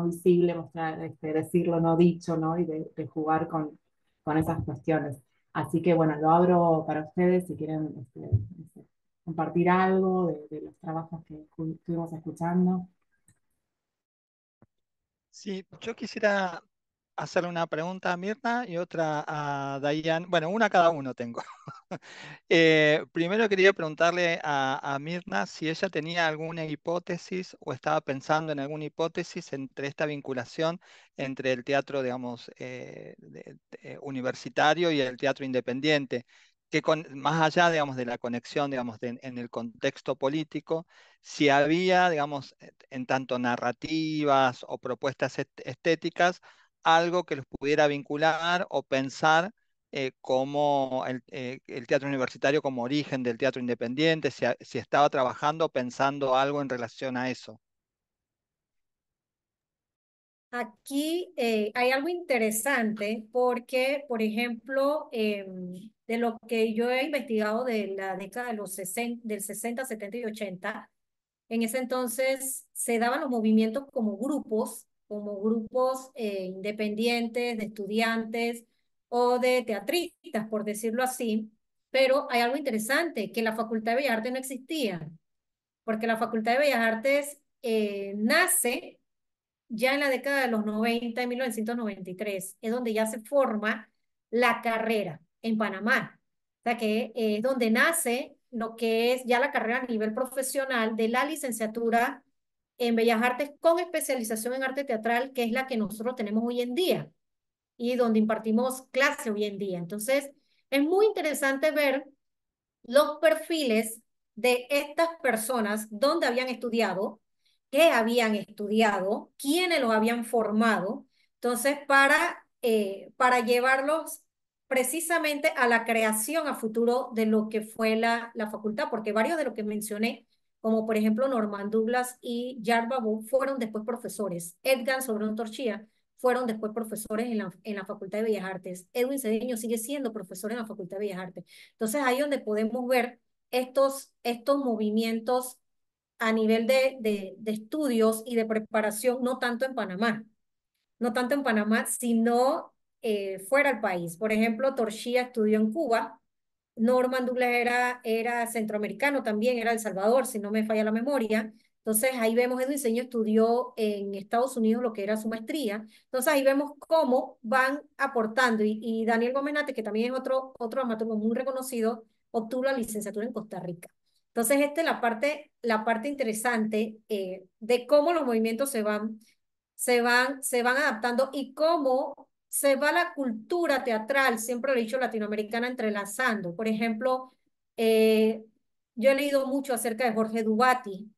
visible, mostrar, decir lo no dicho, ¿no? Y de jugar con esas cuestiones. Así que bueno, lo abro para ustedes si quieren no sé, compartir algo de los trabajos que estuvimos escuchando. Sí, yo quisiera hacerle una pregunta a Mirna y otra a Dayan. Bueno, una a cada uno tengo. Primero quería preguntarle a Mirna si ella tenía alguna hipótesis o estaba pensando en alguna hipótesis entre esta vinculación entre el teatro, digamos, universitario y el teatro independiente, que más allá, digamos, de la conexión, digamos, en el contexto político, si había, digamos, en tanto narrativas o propuestas estéticas, algo que los pudiera vincular o pensar como el teatro universitario como origen del teatro independiente, si estaba trabajando, pensando algo en relación a eso. Aquí hay algo interesante porque, por ejemplo, de lo que yo he investigado de la década de los 60, del 60, 70 y 80, en ese entonces se daban los movimientos como grupos independientes de estudiantes o de teatristas, por decirlo así, pero hay algo interesante, que la Facultad de Bellas Artes no existía, porque la Facultad de Bellas Artes nace ya en la década de los 90, en 1993, es donde ya se forma la carrera en Panamá. sea que es donde nace lo que es ya la carrera a nivel profesional de la licenciatura en Bellas Artes con especialización en arte teatral, que es la que nosotros tenemos hoy en día y donde impartimos clase hoy en día. Entonces, es muy interesante ver los perfiles de estas personas, dónde habían estudiado, qué habían estudiado, quiénes los habían formado, entonces para llevarlos precisamente a la creación a futuro de lo que fue la facultad, porque varios de los que mencioné, como por ejemplo Norman Douglas y Jar Babu, fueron después profesores. Edgar Sobrón Torchía fueron después profesores en la Facultad de Bellas Artes. Edwin Cedeño sigue siendo profesor en la Facultad de Bellas Artes. Entonces ahí es donde podemos ver estos movimientos a nivel de estudios y de preparación, no tanto en Panamá, no tanto en Panamá, sino fuera del país. Por ejemplo, Torchia estudió en Cuba, Norman Douglas era centroamericano también, era de El Salvador, si no me falla la memoria. Entonces ahí vemos, Edwin Diseño estudió en Estados Unidos lo que era su maestría. Entonces ahí vemos cómo van aportando. Y Daniel Gomenate, que también es otro dramaturgo muy reconocido, obtuvo la licenciatura en Costa Rica. Entonces esta es la parte interesante de cómo los movimientos se van adaptando y cómo se va la cultura teatral, siempre lo he dicho, latinoamericana, entrelazando. Por ejemplo, eh, yo he leído mucho acerca de Jorge Dubati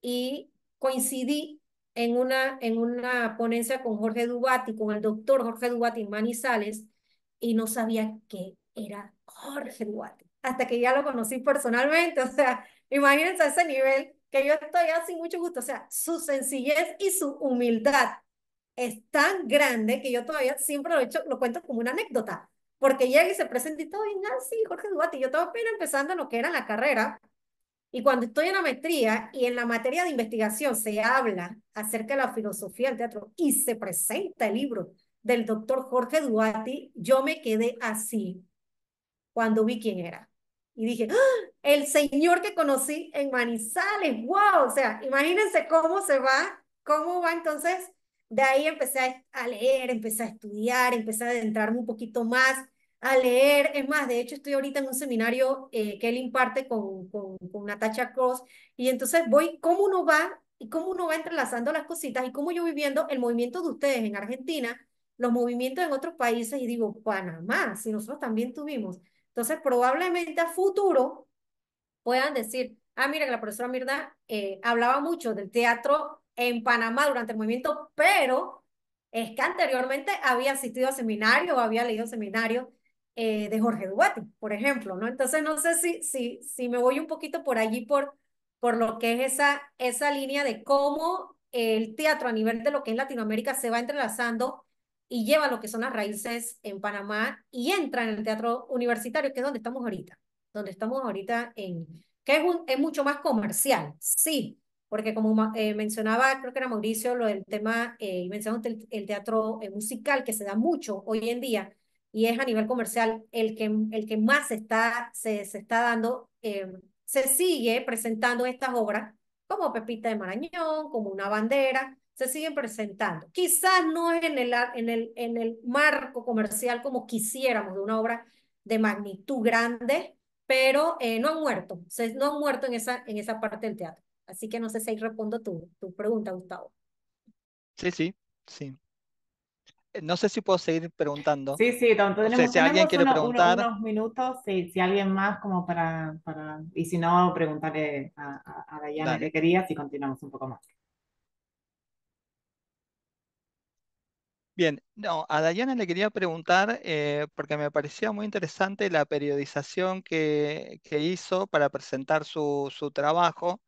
y coincidí en una ponencia con Jorge Dubati, con el doctor Jorge Dubati en Manizales, y no sabía que era Jorge Dubati, hasta que ya lo conocí personalmente. O sea, imagínense a ese nivel que yo estoy así mucho gusto. O sea, su sencillez y su humildad es tan grande que yo todavía siempre lo he hecho, lo cuento como una anécdota, porque llega y se presenta y todo, y ah, sí, Jorge Dubati, yo estaba apenas empezando lo que era la carrera, y cuando estoy en la maestría y en la materia de investigación se habla acerca de la filosofía del teatro y se presenta el libro del doctor Jorge Duarte, yo me quedé así cuando vi quién era. Y dije, ¡ah! El señor que conocí en Manizales, wow, o sea, imagínense cómo va entonces. De ahí empecé a leer, empecé a estudiar, empecé a adentrarme un poquito más a leer. Es más, de hecho, estoy ahorita en un seminario que él imparte con Natasha Cross. Y entonces voy, cómo uno va y cómo uno va entrelazando las cositas y cómo yo voy viendo el movimiento de ustedes en Argentina, los movimientos en otros países y digo, Panamá, si nosotros también tuvimos. Entonces, probablemente a futuro puedan decir, ah, mira, que la profesora Mirna hablaba mucho del teatro en Panamá durante el movimiento, pero es que anteriormente había asistido a seminarios o había leído seminarios de Jorge Duarte, por ejemplo, ¿no? Entonces, no sé si me voy un poquito por allí, por lo que es esa línea de cómo el teatro a nivel de lo que es Latinoamérica se va entrelazando y lleva lo que son las raíces en Panamá y entra en el teatro universitario, que es donde estamos ahorita que es mucho más comercial, sí, porque como mencionaba, creo que era Mauricio, lo del tema, y mencionamos el teatro musical que se da mucho hoy en día, y es a nivel comercial el que más se está dando, se sigue presentando estas obras como Pepita de Marañón, como Una Bandera, se siguen presentando. Quizás no en el marco comercial como quisiéramos de una obra de magnitud grande, pero no han muerto, no han muerto en esa parte del teatro. Así que no sé si ahí respondo tu pregunta, Gustavo. Sí, sí, sí. No sé si puedo seguir preguntando. Sí, sí, No sé si alguien tenemos quiere preguntar. unos minutos, si alguien más como y si no, preguntarle a Dayana Dale. qué quería, si continuamos un poco más. Bien, no, a Dayana le quería preguntar, porque me parecía muy interesante la periodización que hizo para presentar su trabajo,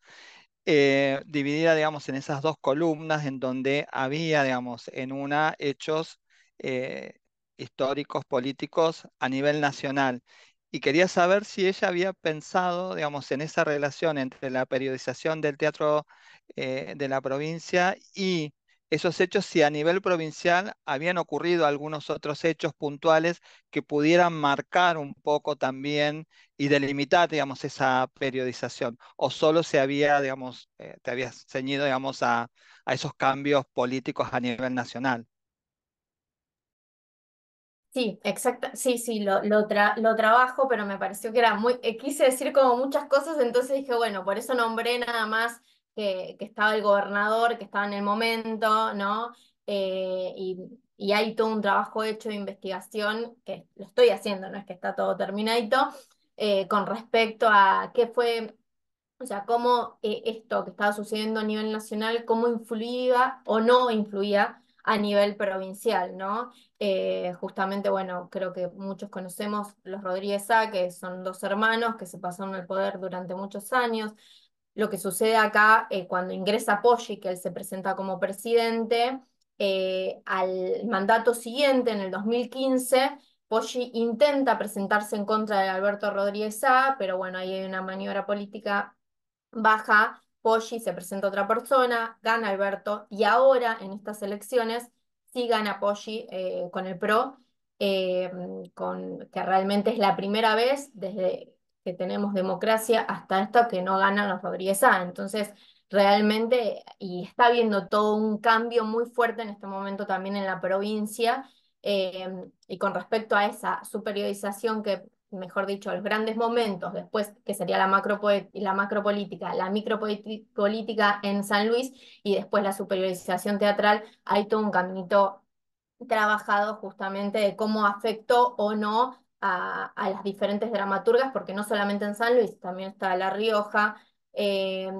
dividida, digamos, en esas dos columnas en donde había, digamos, en una hechos eh, históricos, políticos a nivel nacional. Y quería saber si ella había pensado, digamos, en esa relación entre la periodización del teatro de la provincia y esos hechos, si a nivel provincial habían ocurrido algunos otros hechos puntuales que pudieran marcar un poco también y delimitar, digamos, esa periodización, o solo se había, digamos, te habías ceñido, digamos, a esos cambios políticos a nivel nacional. Sí, exacto. Sí, sí, lo trabajo, pero me pareció que era muy, quise decir como muchas cosas, entonces dije, bueno, por eso nombré nada más que estaba el gobernador, que estaba en el momento, ¿no? Y hay todo un trabajo hecho de investigación, que lo estoy haciendo, no es que está todo terminadito, con respecto a qué fue, o sea, cómo esto que estaba sucediendo a nivel nacional, cómo influía o no influía a nivel provincial, ¿no? Justamente, bueno, creo que muchos conocemos los Rodríguez A, que son dos hermanos que se pasaron al poder durante muchos años. Lo que sucede acá, cuando ingresa Poggi, que él se presenta como presidente, al mandato siguiente, en el 2015, Poggi intenta presentarse en contra de Alberto Rodríguez A, pero bueno, ahí hay una maniobra política, baja Poggi, se presenta otra persona, gana Alberto, y ahora en estas elecciones sí gana Poggi con el PRO, eh, que realmente es la primera vez desde que tenemos democracia hasta esto que no ganan los Rodríguez A. Entonces, realmente, y está habiendo todo un cambio muy fuerte en este momento también en la provincia, y con respecto a esa superiorización que, mejor dicho, a los grandes momentos, después que sería la macropolítica, la micropolítica en San Luis y después la superiorización teatral, hay todo un caminito trabajado justamente de cómo afectó o no a las diferentes dramaturgas, porque no solamente en San Luis, también está La Rioja,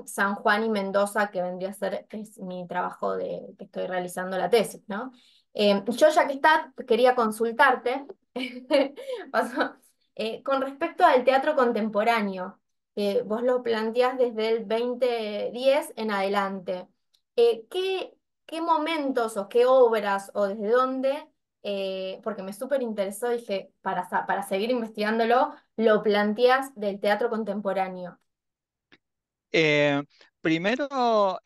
San Juan y Mendoza, que vendría a ser es mi trabajo que estoy realizando la tesis, ¿no? Yo ya que está, quería consultarte paso, con respecto al teatro contemporáneo, que vos lo planteás desde el 2010 en adelante. ¿Qué momentos o qué obras o desde dónde, porque me súper interesó, dije, para seguir investigándolo, lo planteas del teatro contemporáneo? Eh, Primero,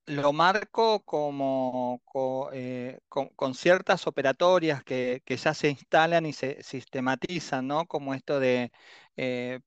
lo marco como con ciertas operatorias que ya se instalan y se sistematizan, ¿no? Como esto de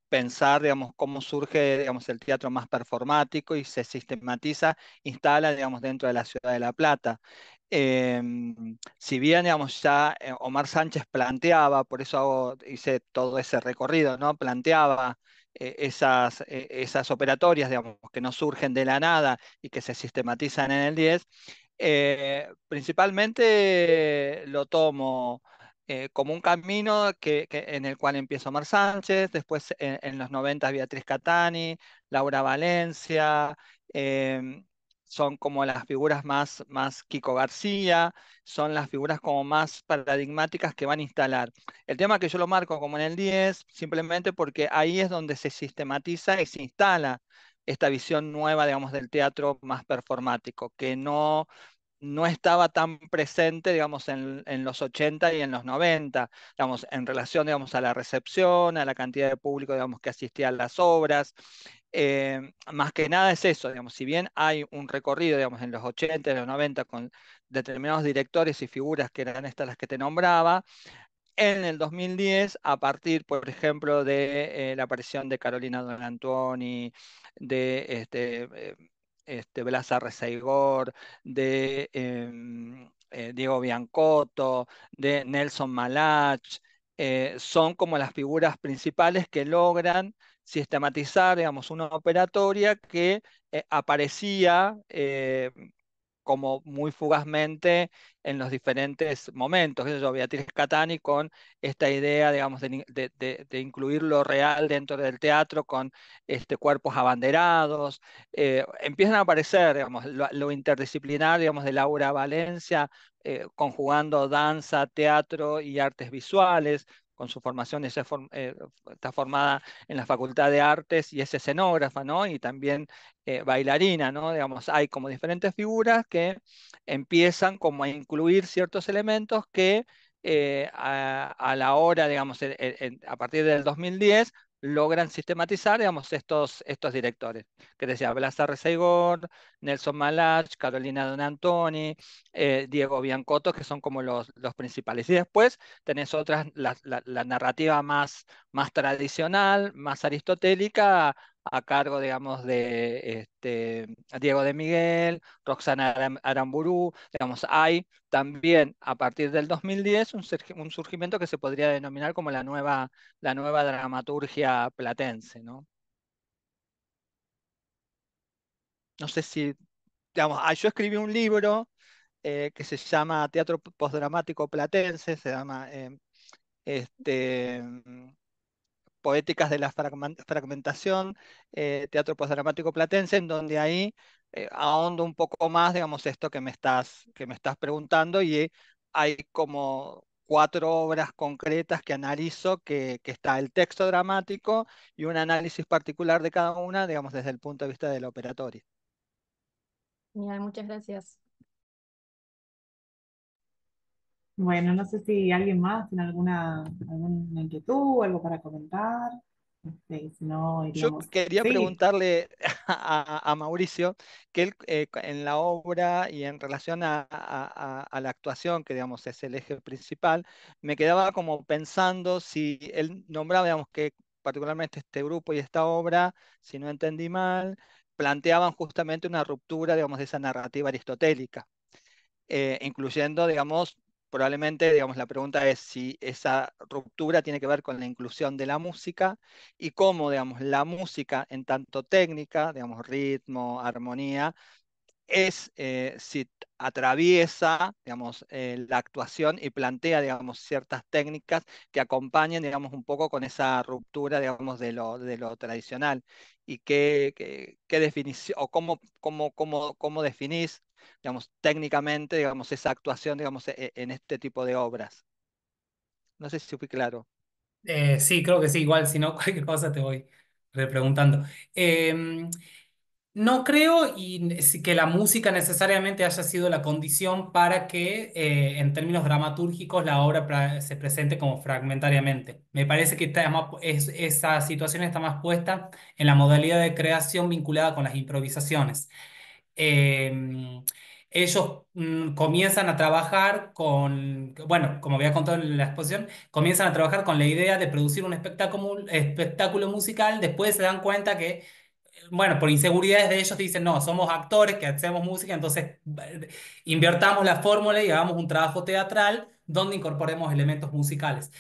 pensar, digamos, cómo surge, digamos, el teatro más performático y se sistematiza, instala, digamos, dentro de la ciudad de La Plata. Si bien, digamos, ya Omar Sánchez planteaba, por eso hice todo ese recorrido, ¿no? Planteaba esas operatorias, digamos, que no surgen de la nada y que se sistematizan en el 10, principalmente lo tomo como un camino en el cual empieza Omar Sánchez, después en los 90 Beatriz Catani, Laura Valencia, son como las figuras más Kiko García, son las figuras como más paradigmáticas que van a instalar. El tema que yo lo marco como en el 10, simplemente porque ahí es donde se sistematiza y se instala esta visión nueva, digamos, del teatro más performático, que no estaba tan presente, digamos, en los 80 y en los 90, digamos, en relación, digamos, a la recepción, a la cantidad de público, digamos, que asistía a las obras. Más que nada es eso, digamos, si bien hay un recorrido, digamos, en los 80 y los 90 con determinados directores y figuras que eran estas las que te nombraba, en el 2010, a partir, por ejemplo, de la aparición de Carolina Don Antoni, de Blas Arreceigor, de Diego Biancotto, de Nelson Malach, son como las figuras principales que logran sistematizar, digamos, una operatoria que aparecía como muy fugazmente en los diferentes momentos. Qué sé yo, Beatriz Catani con esta idea, digamos, de incluir lo real dentro del teatro con cuerpos abanderados. Empiezan a aparecer, digamos, lo interdisciplinar, digamos, de Laura Valencia, conjugando danza, teatro y artes visuales. Con su formación, está formada en la Facultad de Artes y es escenógrafa, ¿no? Y también bailarina, ¿no? Digamos, hay como diferentes figuras que empiezan como a incluir ciertos elementos que a la hora, digamos, a partir del 2010, logran sistematizar, digamos, estos directores, que decía Blas Arreceigor, Nelson Malach, Carolina Don Antoni, Diego Biancotto, que son como los principales. Y después tenés otras, la narrativa más tradicional, más aristotélica, a cargo, digamos, de Diego de Miguel, Roxana Aramburú. Digamos, hay también a partir del 2010 un surgimiento que se podría denominar como la nueva dramaturgia platense, ¿no? No sé si, digamos, yo escribí un libro que se llama Teatro Postdramático Platense, se llama este, Poéticas de la Fragmentación, Teatro Postdramático Platense, en donde ahí ahondo un poco más, digamos, esto que me estás preguntando, y hay como cuatro obras concretas que analizo, que está el texto dramático y un análisis particular de cada una, digamos, desde el punto de vista de la operatoria. Genial, muchas gracias. Bueno, no sé si alguien más tiene alguna inquietud, algo para comentar. Si no, Yo iríamos. quería Sí, preguntarle a Mauricio que él en la obra y en relación a la actuación, que digamos es el eje principal, me quedaba como pensando si él nombraba, digamos, que particularmente este grupo y esta obra, si no entendí mal, planteaban justamente una ruptura, digamos, de esa narrativa aristotélica, incluyendo, digamos, probablemente, digamos, la pregunta es si esa ruptura tiene que ver con la inclusión de la música y cómo, digamos, la música en tanto técnica, digamos, ritmo, armonía, si atraviesa, digamos, la actuación y plantea, digamos, ciertas técnicas que acompañen, digamos, un poco con esa ruptura, digamos, de lo tradicional. Y qué definición, o cómo definís, digamos, técnicamente, digamos, esa actuación, digamos, en este tipo de obras. No sé si fui claro. Sí, creo que sí, igual, si no, cualquier cosa te voy repreguntando. Em, no creo que la música necesariamente haya sido la condición para que, en términos dramatúrgicos, la obra se presente como fragmentariamente. Me parece que esa situación está más puesta en la modalidad de creación vinculada con las improvisaciones. Eh, Ellos comienzan a trabajar bueno, como había contado en la exposición, comienzan a trabajar con la idea de producir un espectáculo musical, después se dan cuenta que, bueno, por inseguridades de ellos dicen, no, somos actores que hacemos música, entonces invertamos la fórmula y hagamos un trabajo teatral donde incorporemos elementos musicales.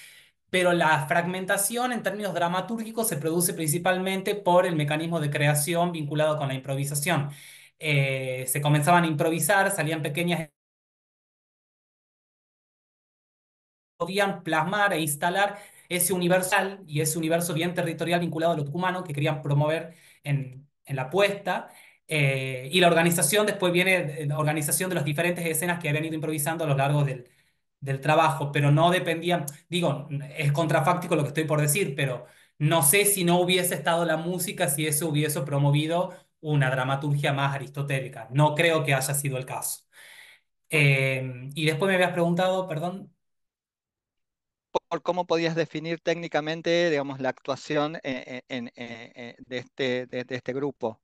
Pero la fragmentación en términos dramatúrgicos se produce principalmente por el mecanismo de creación vinculado con la improvisación. Se comenzaban a improvisar, salían pequeñas, podían plasmar e instalar ese universal y ese universo bien territorial vinculado a lo tucumano que querían promover en la puesta. Y la organización, después viene la organización de las diferentes escenas que habían ido improvisando a lo largo del trabajo, pero no dependían, digo, es contrafáctico lo que estoy por decir, pero no sé si no hubiese estado la música, si eso hubiese promovido una dramaturgia más aristotélica. No creo que haya sido el caso. Y después me habías preguntado, perdón. Por cómo podías definir técnicamente, digamos, la actuación de este grupo.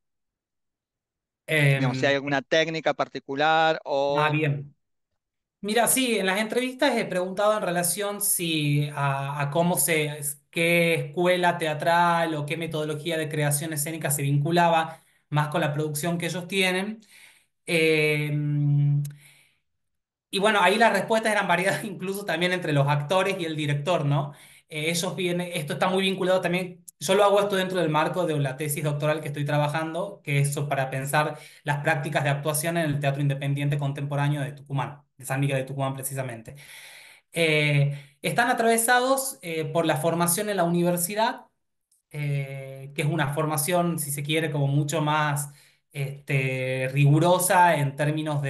Digamos, si hay em, alguna técnica particular o... Bien. Mira, sí, en las entrevistas he preguntado en relación a qué escuela teatral o qué metodología de creación escénica se vinculaba más con la producción que ellos tienen. Em, Y bueno, ahí las respuestas eran variadas incluso también entre los actores y el director, ¿no? Esto está muy vinculado también, yo lo hago esto dentro del marco de la tesis doctoral que estoy trabajando, que es para pensar las prácticas de actuación en el teatro independiente contemporáneo de Tucumán, de San Miguel de Tucumán precisamente. Están atravesados por la formación en la universidad, que es una formación, si se quiere, como mucho más rigurosa en términos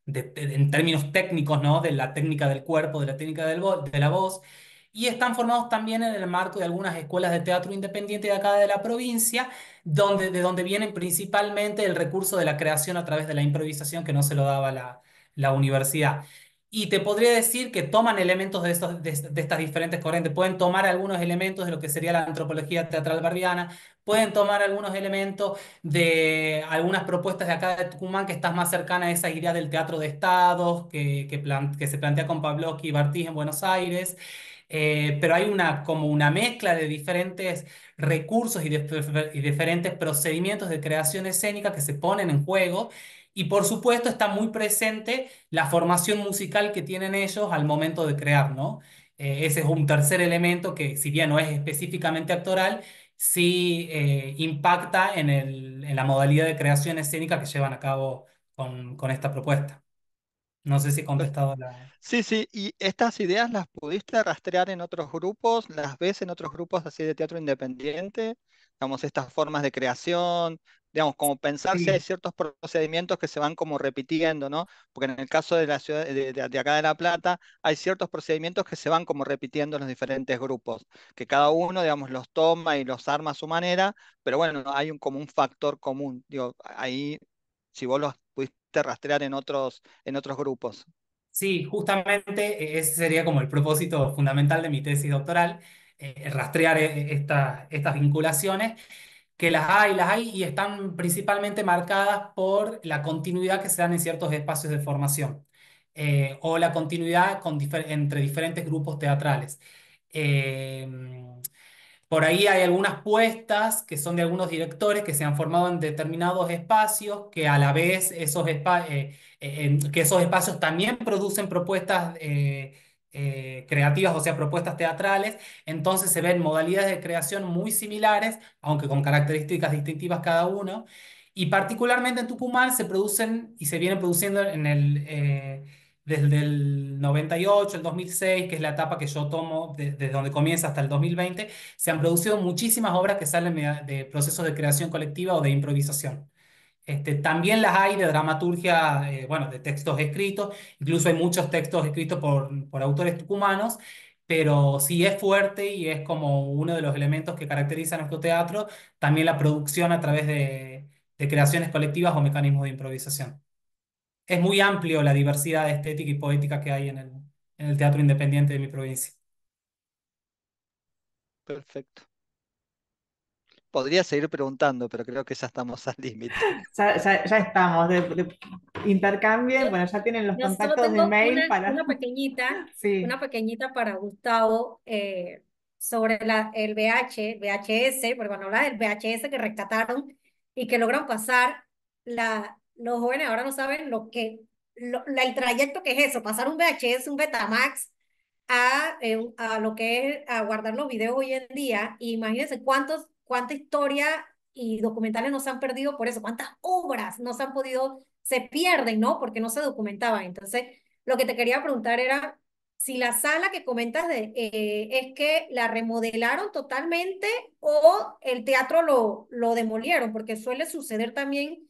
en términos técnicos, ¿no? De la técnica del cuerpo, de la técnica de la voz, y están formados también en el marco de algunas escuelas de teatro independiente de acá de la provincia, de donde vienen principalmente el recurso de la creación a través de la improvisación que no se lo daba la universidad. Y te podría decir que toman elementos de estas diferentes corrientes. Pueden tomar algunos elementos de lo que sería la antropología teatral barriana, pueden tomar algunos elementos de algunas propuestas de acá de Tucumán que estás más cercana a esa idea del teatro de estados que se plantea con Pavlovsky y Barthes en Buenos Aires. Pero hay como una mezcla de diferentes recursos y diferentes procedimientos de creación escénica que se ponen en juego. Y por supuesto está muy presente la formación musical que tienen ellos al momento de crear, ¿no? Ese es un tercer elemento que, si bien no es específicamente actoral, sí impacta en la modalidad de creación escénica que llevan a cabo con esta propuesta. No sé si he contestado la... Sí, sí, ¿y estas ideas las pudiste rastrear en otros grupos? ¿Las ves en otros grupos así de teatro independiente? Digamos, estas formas de creación, digamos, como pensar si hay Sí. ciertos procedimientos que se van como repitiendo, ¿no? Porque en el caso de la ciudad, de acá de La Plata, hay ciertos procedimientos que se van como repitiendo en los diferentes grupos, que cada uno, digamos, los toma y los arma a su manera, pero bueno, hay como un factor común. Digo, ahí, si vos los pudiste rastrear en otros grupos. Sí, justamente ese sería como el propósito fundamental de mi tesis doctoral, rastrear estas vinculaciones, que las hay y están principalmente marcadas por la continuidad que se dan en ciertos espacios de formación, o la continuidad entre diferentes grupos teatrales. Eh, por ahí hay algunas puestas que son de algunos directores que se han formado en determinados espacios, que a la vez que esos espacios también producen propuestas creativas, o sea, propuestas teatrales. Entonces se ven modalidades de creación muy similares, aunque con características distintivas cada uno. Y particularmente en Tucumán se producen y se vienen produciendo desde el 98, el 2006, que es la etapa que yo tomo desde donde comienza hasta el 2020, se han producido muchísimas obras que salen de procesos de creación colectiva o de improvisación. También las hay de dramaturgia, bueno, de textos escritos, incluso hay muchos textos escritos por autores tucumanos, pero sí es fuerte y es como uno de los elementos que caracteriza a nuestro teatro, también la producción a través de creaciones colectivas o mecanismos de improvisación. Es muy amplio la diversidad estética y poética que hay en el teatro independiente de mi provincia. Perfecto. Podría seguir preguntando, pero creo que ya estamos al límite. Ya estamos, intercambien, bueno, ya tienen los Yo solo contactos de tengo mail para... una Sí, pequeñita para Gustavo sobre el VHS, porque cuando habla del VHS que rescataron y que logran pasar, los jóvenes ahora no saben el trayecto que es eso, pasar un VHS, un Betamax, a lo que es a guardar los videos hoy en día. Y imagínense cuánta historia y documentales nos han perdido por eso, cuántas obras nos han podido, se pierden, ¿no? Porque no se documentaban. Entonces, lo que te quería preguntar era si la sala que comentas es que la remodelaron totalmente o el teatro lo demolieron, porque suele suceder también,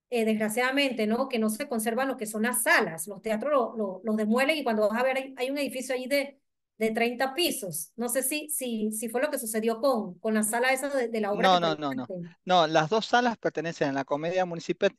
desgraciadamente, ¿no? Que no se conservan lo que son las salas. Los teatros los demuelen y cuando vas a ver hay un edificio allí de 30 pisos. No sé si fue lo que sucedió con la sala esa de la obra que No, no, no, no. proyectaste. No, las dos salas pertenecen a la Comedia Municipal,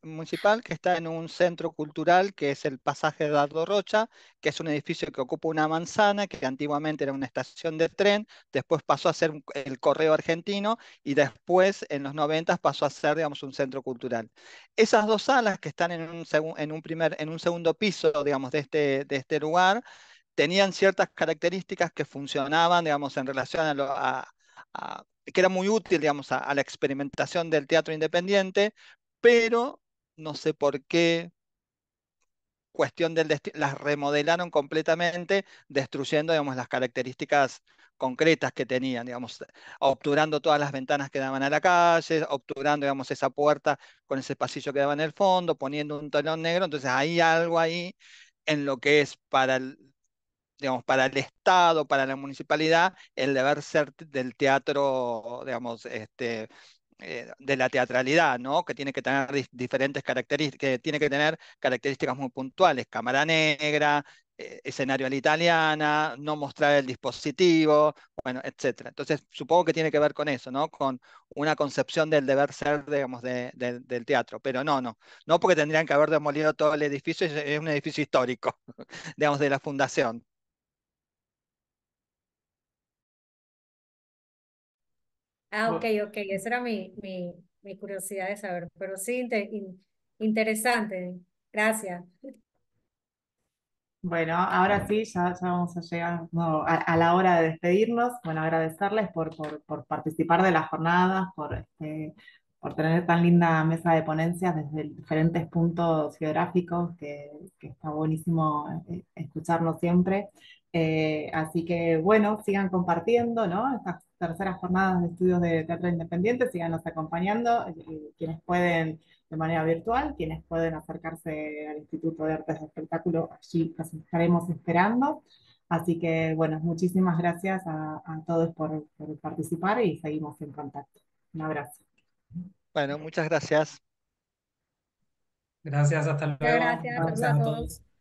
que está en un centro cultural que es el Pasaje Dardo Rocha, que es un edificio que ocupa una manzana, que antiguamente era una estación de tren, después pasó a ser el Correo Argentino y después en los 90 pasó a ser, digamos, un centro cultural. Esas dos salas que están en un segundo piso, digamos, de este lugar, tenían ciertas características que funcionaban, digamos, en relación que era muy útil, digamos, a la experimentación del teatro independiente, pero no sé por qué, cuestión del destino, las remodelaron completamente, destruyendo, digamos, las características concretas que tenían, digamos, obturando todas las ventanas que daban a la calle, obturando, digamos, esa puerta con ese pasillo que daba en el fondo, poniendo un telón negro, entonces hay algo ahí en lo que es para digamos, para el Estado, para la municipalidad, el deber ser del teatro, digamos, de la teatralidad, ¿no? Que tiene que tener diferentes características, que tiene que tener características muy puntuales, cámara negra, escenario a la italiana, no mostrar el dispositivo, bueno, etcétera. Entonces, supongo que tiene que ver con eso, ¿no? Con una concepción del deber ser, digamos, del teatro, pero no porque tendrían que haber demolido todo el edificio, es un edificio histórico, digamos, de la fundación. Ah, ok, ok, esa era mi curiosidad de saber, pero sí, interesante, gracias. Bueno, ahora sí, ya vamos a llegar a la hora de despedirnos. Bueno, agradecerles por participar de las jornadas, por tener tan linda mesa de ponencias desde diferentes puntos geográficos, que está buenísimo escucharnos siempre. Así que, bueno, sigan compartiendo, ¿no? Estas terceras jornadas de estudios de teatro independiente, síganos acompañando, quienes pueden de manera virtual, quienes pueden acercarse al Instituto de Artes de Espectáculo, allí los estaremos esperando. Así que, bueno, muchísimas gracias a todos por participar y seguimos en contacto. Un abrazo. Bueno, muchas gracias. Gracias, hasta Muchas luego. gracias, Gracias saludos a a todos. todos.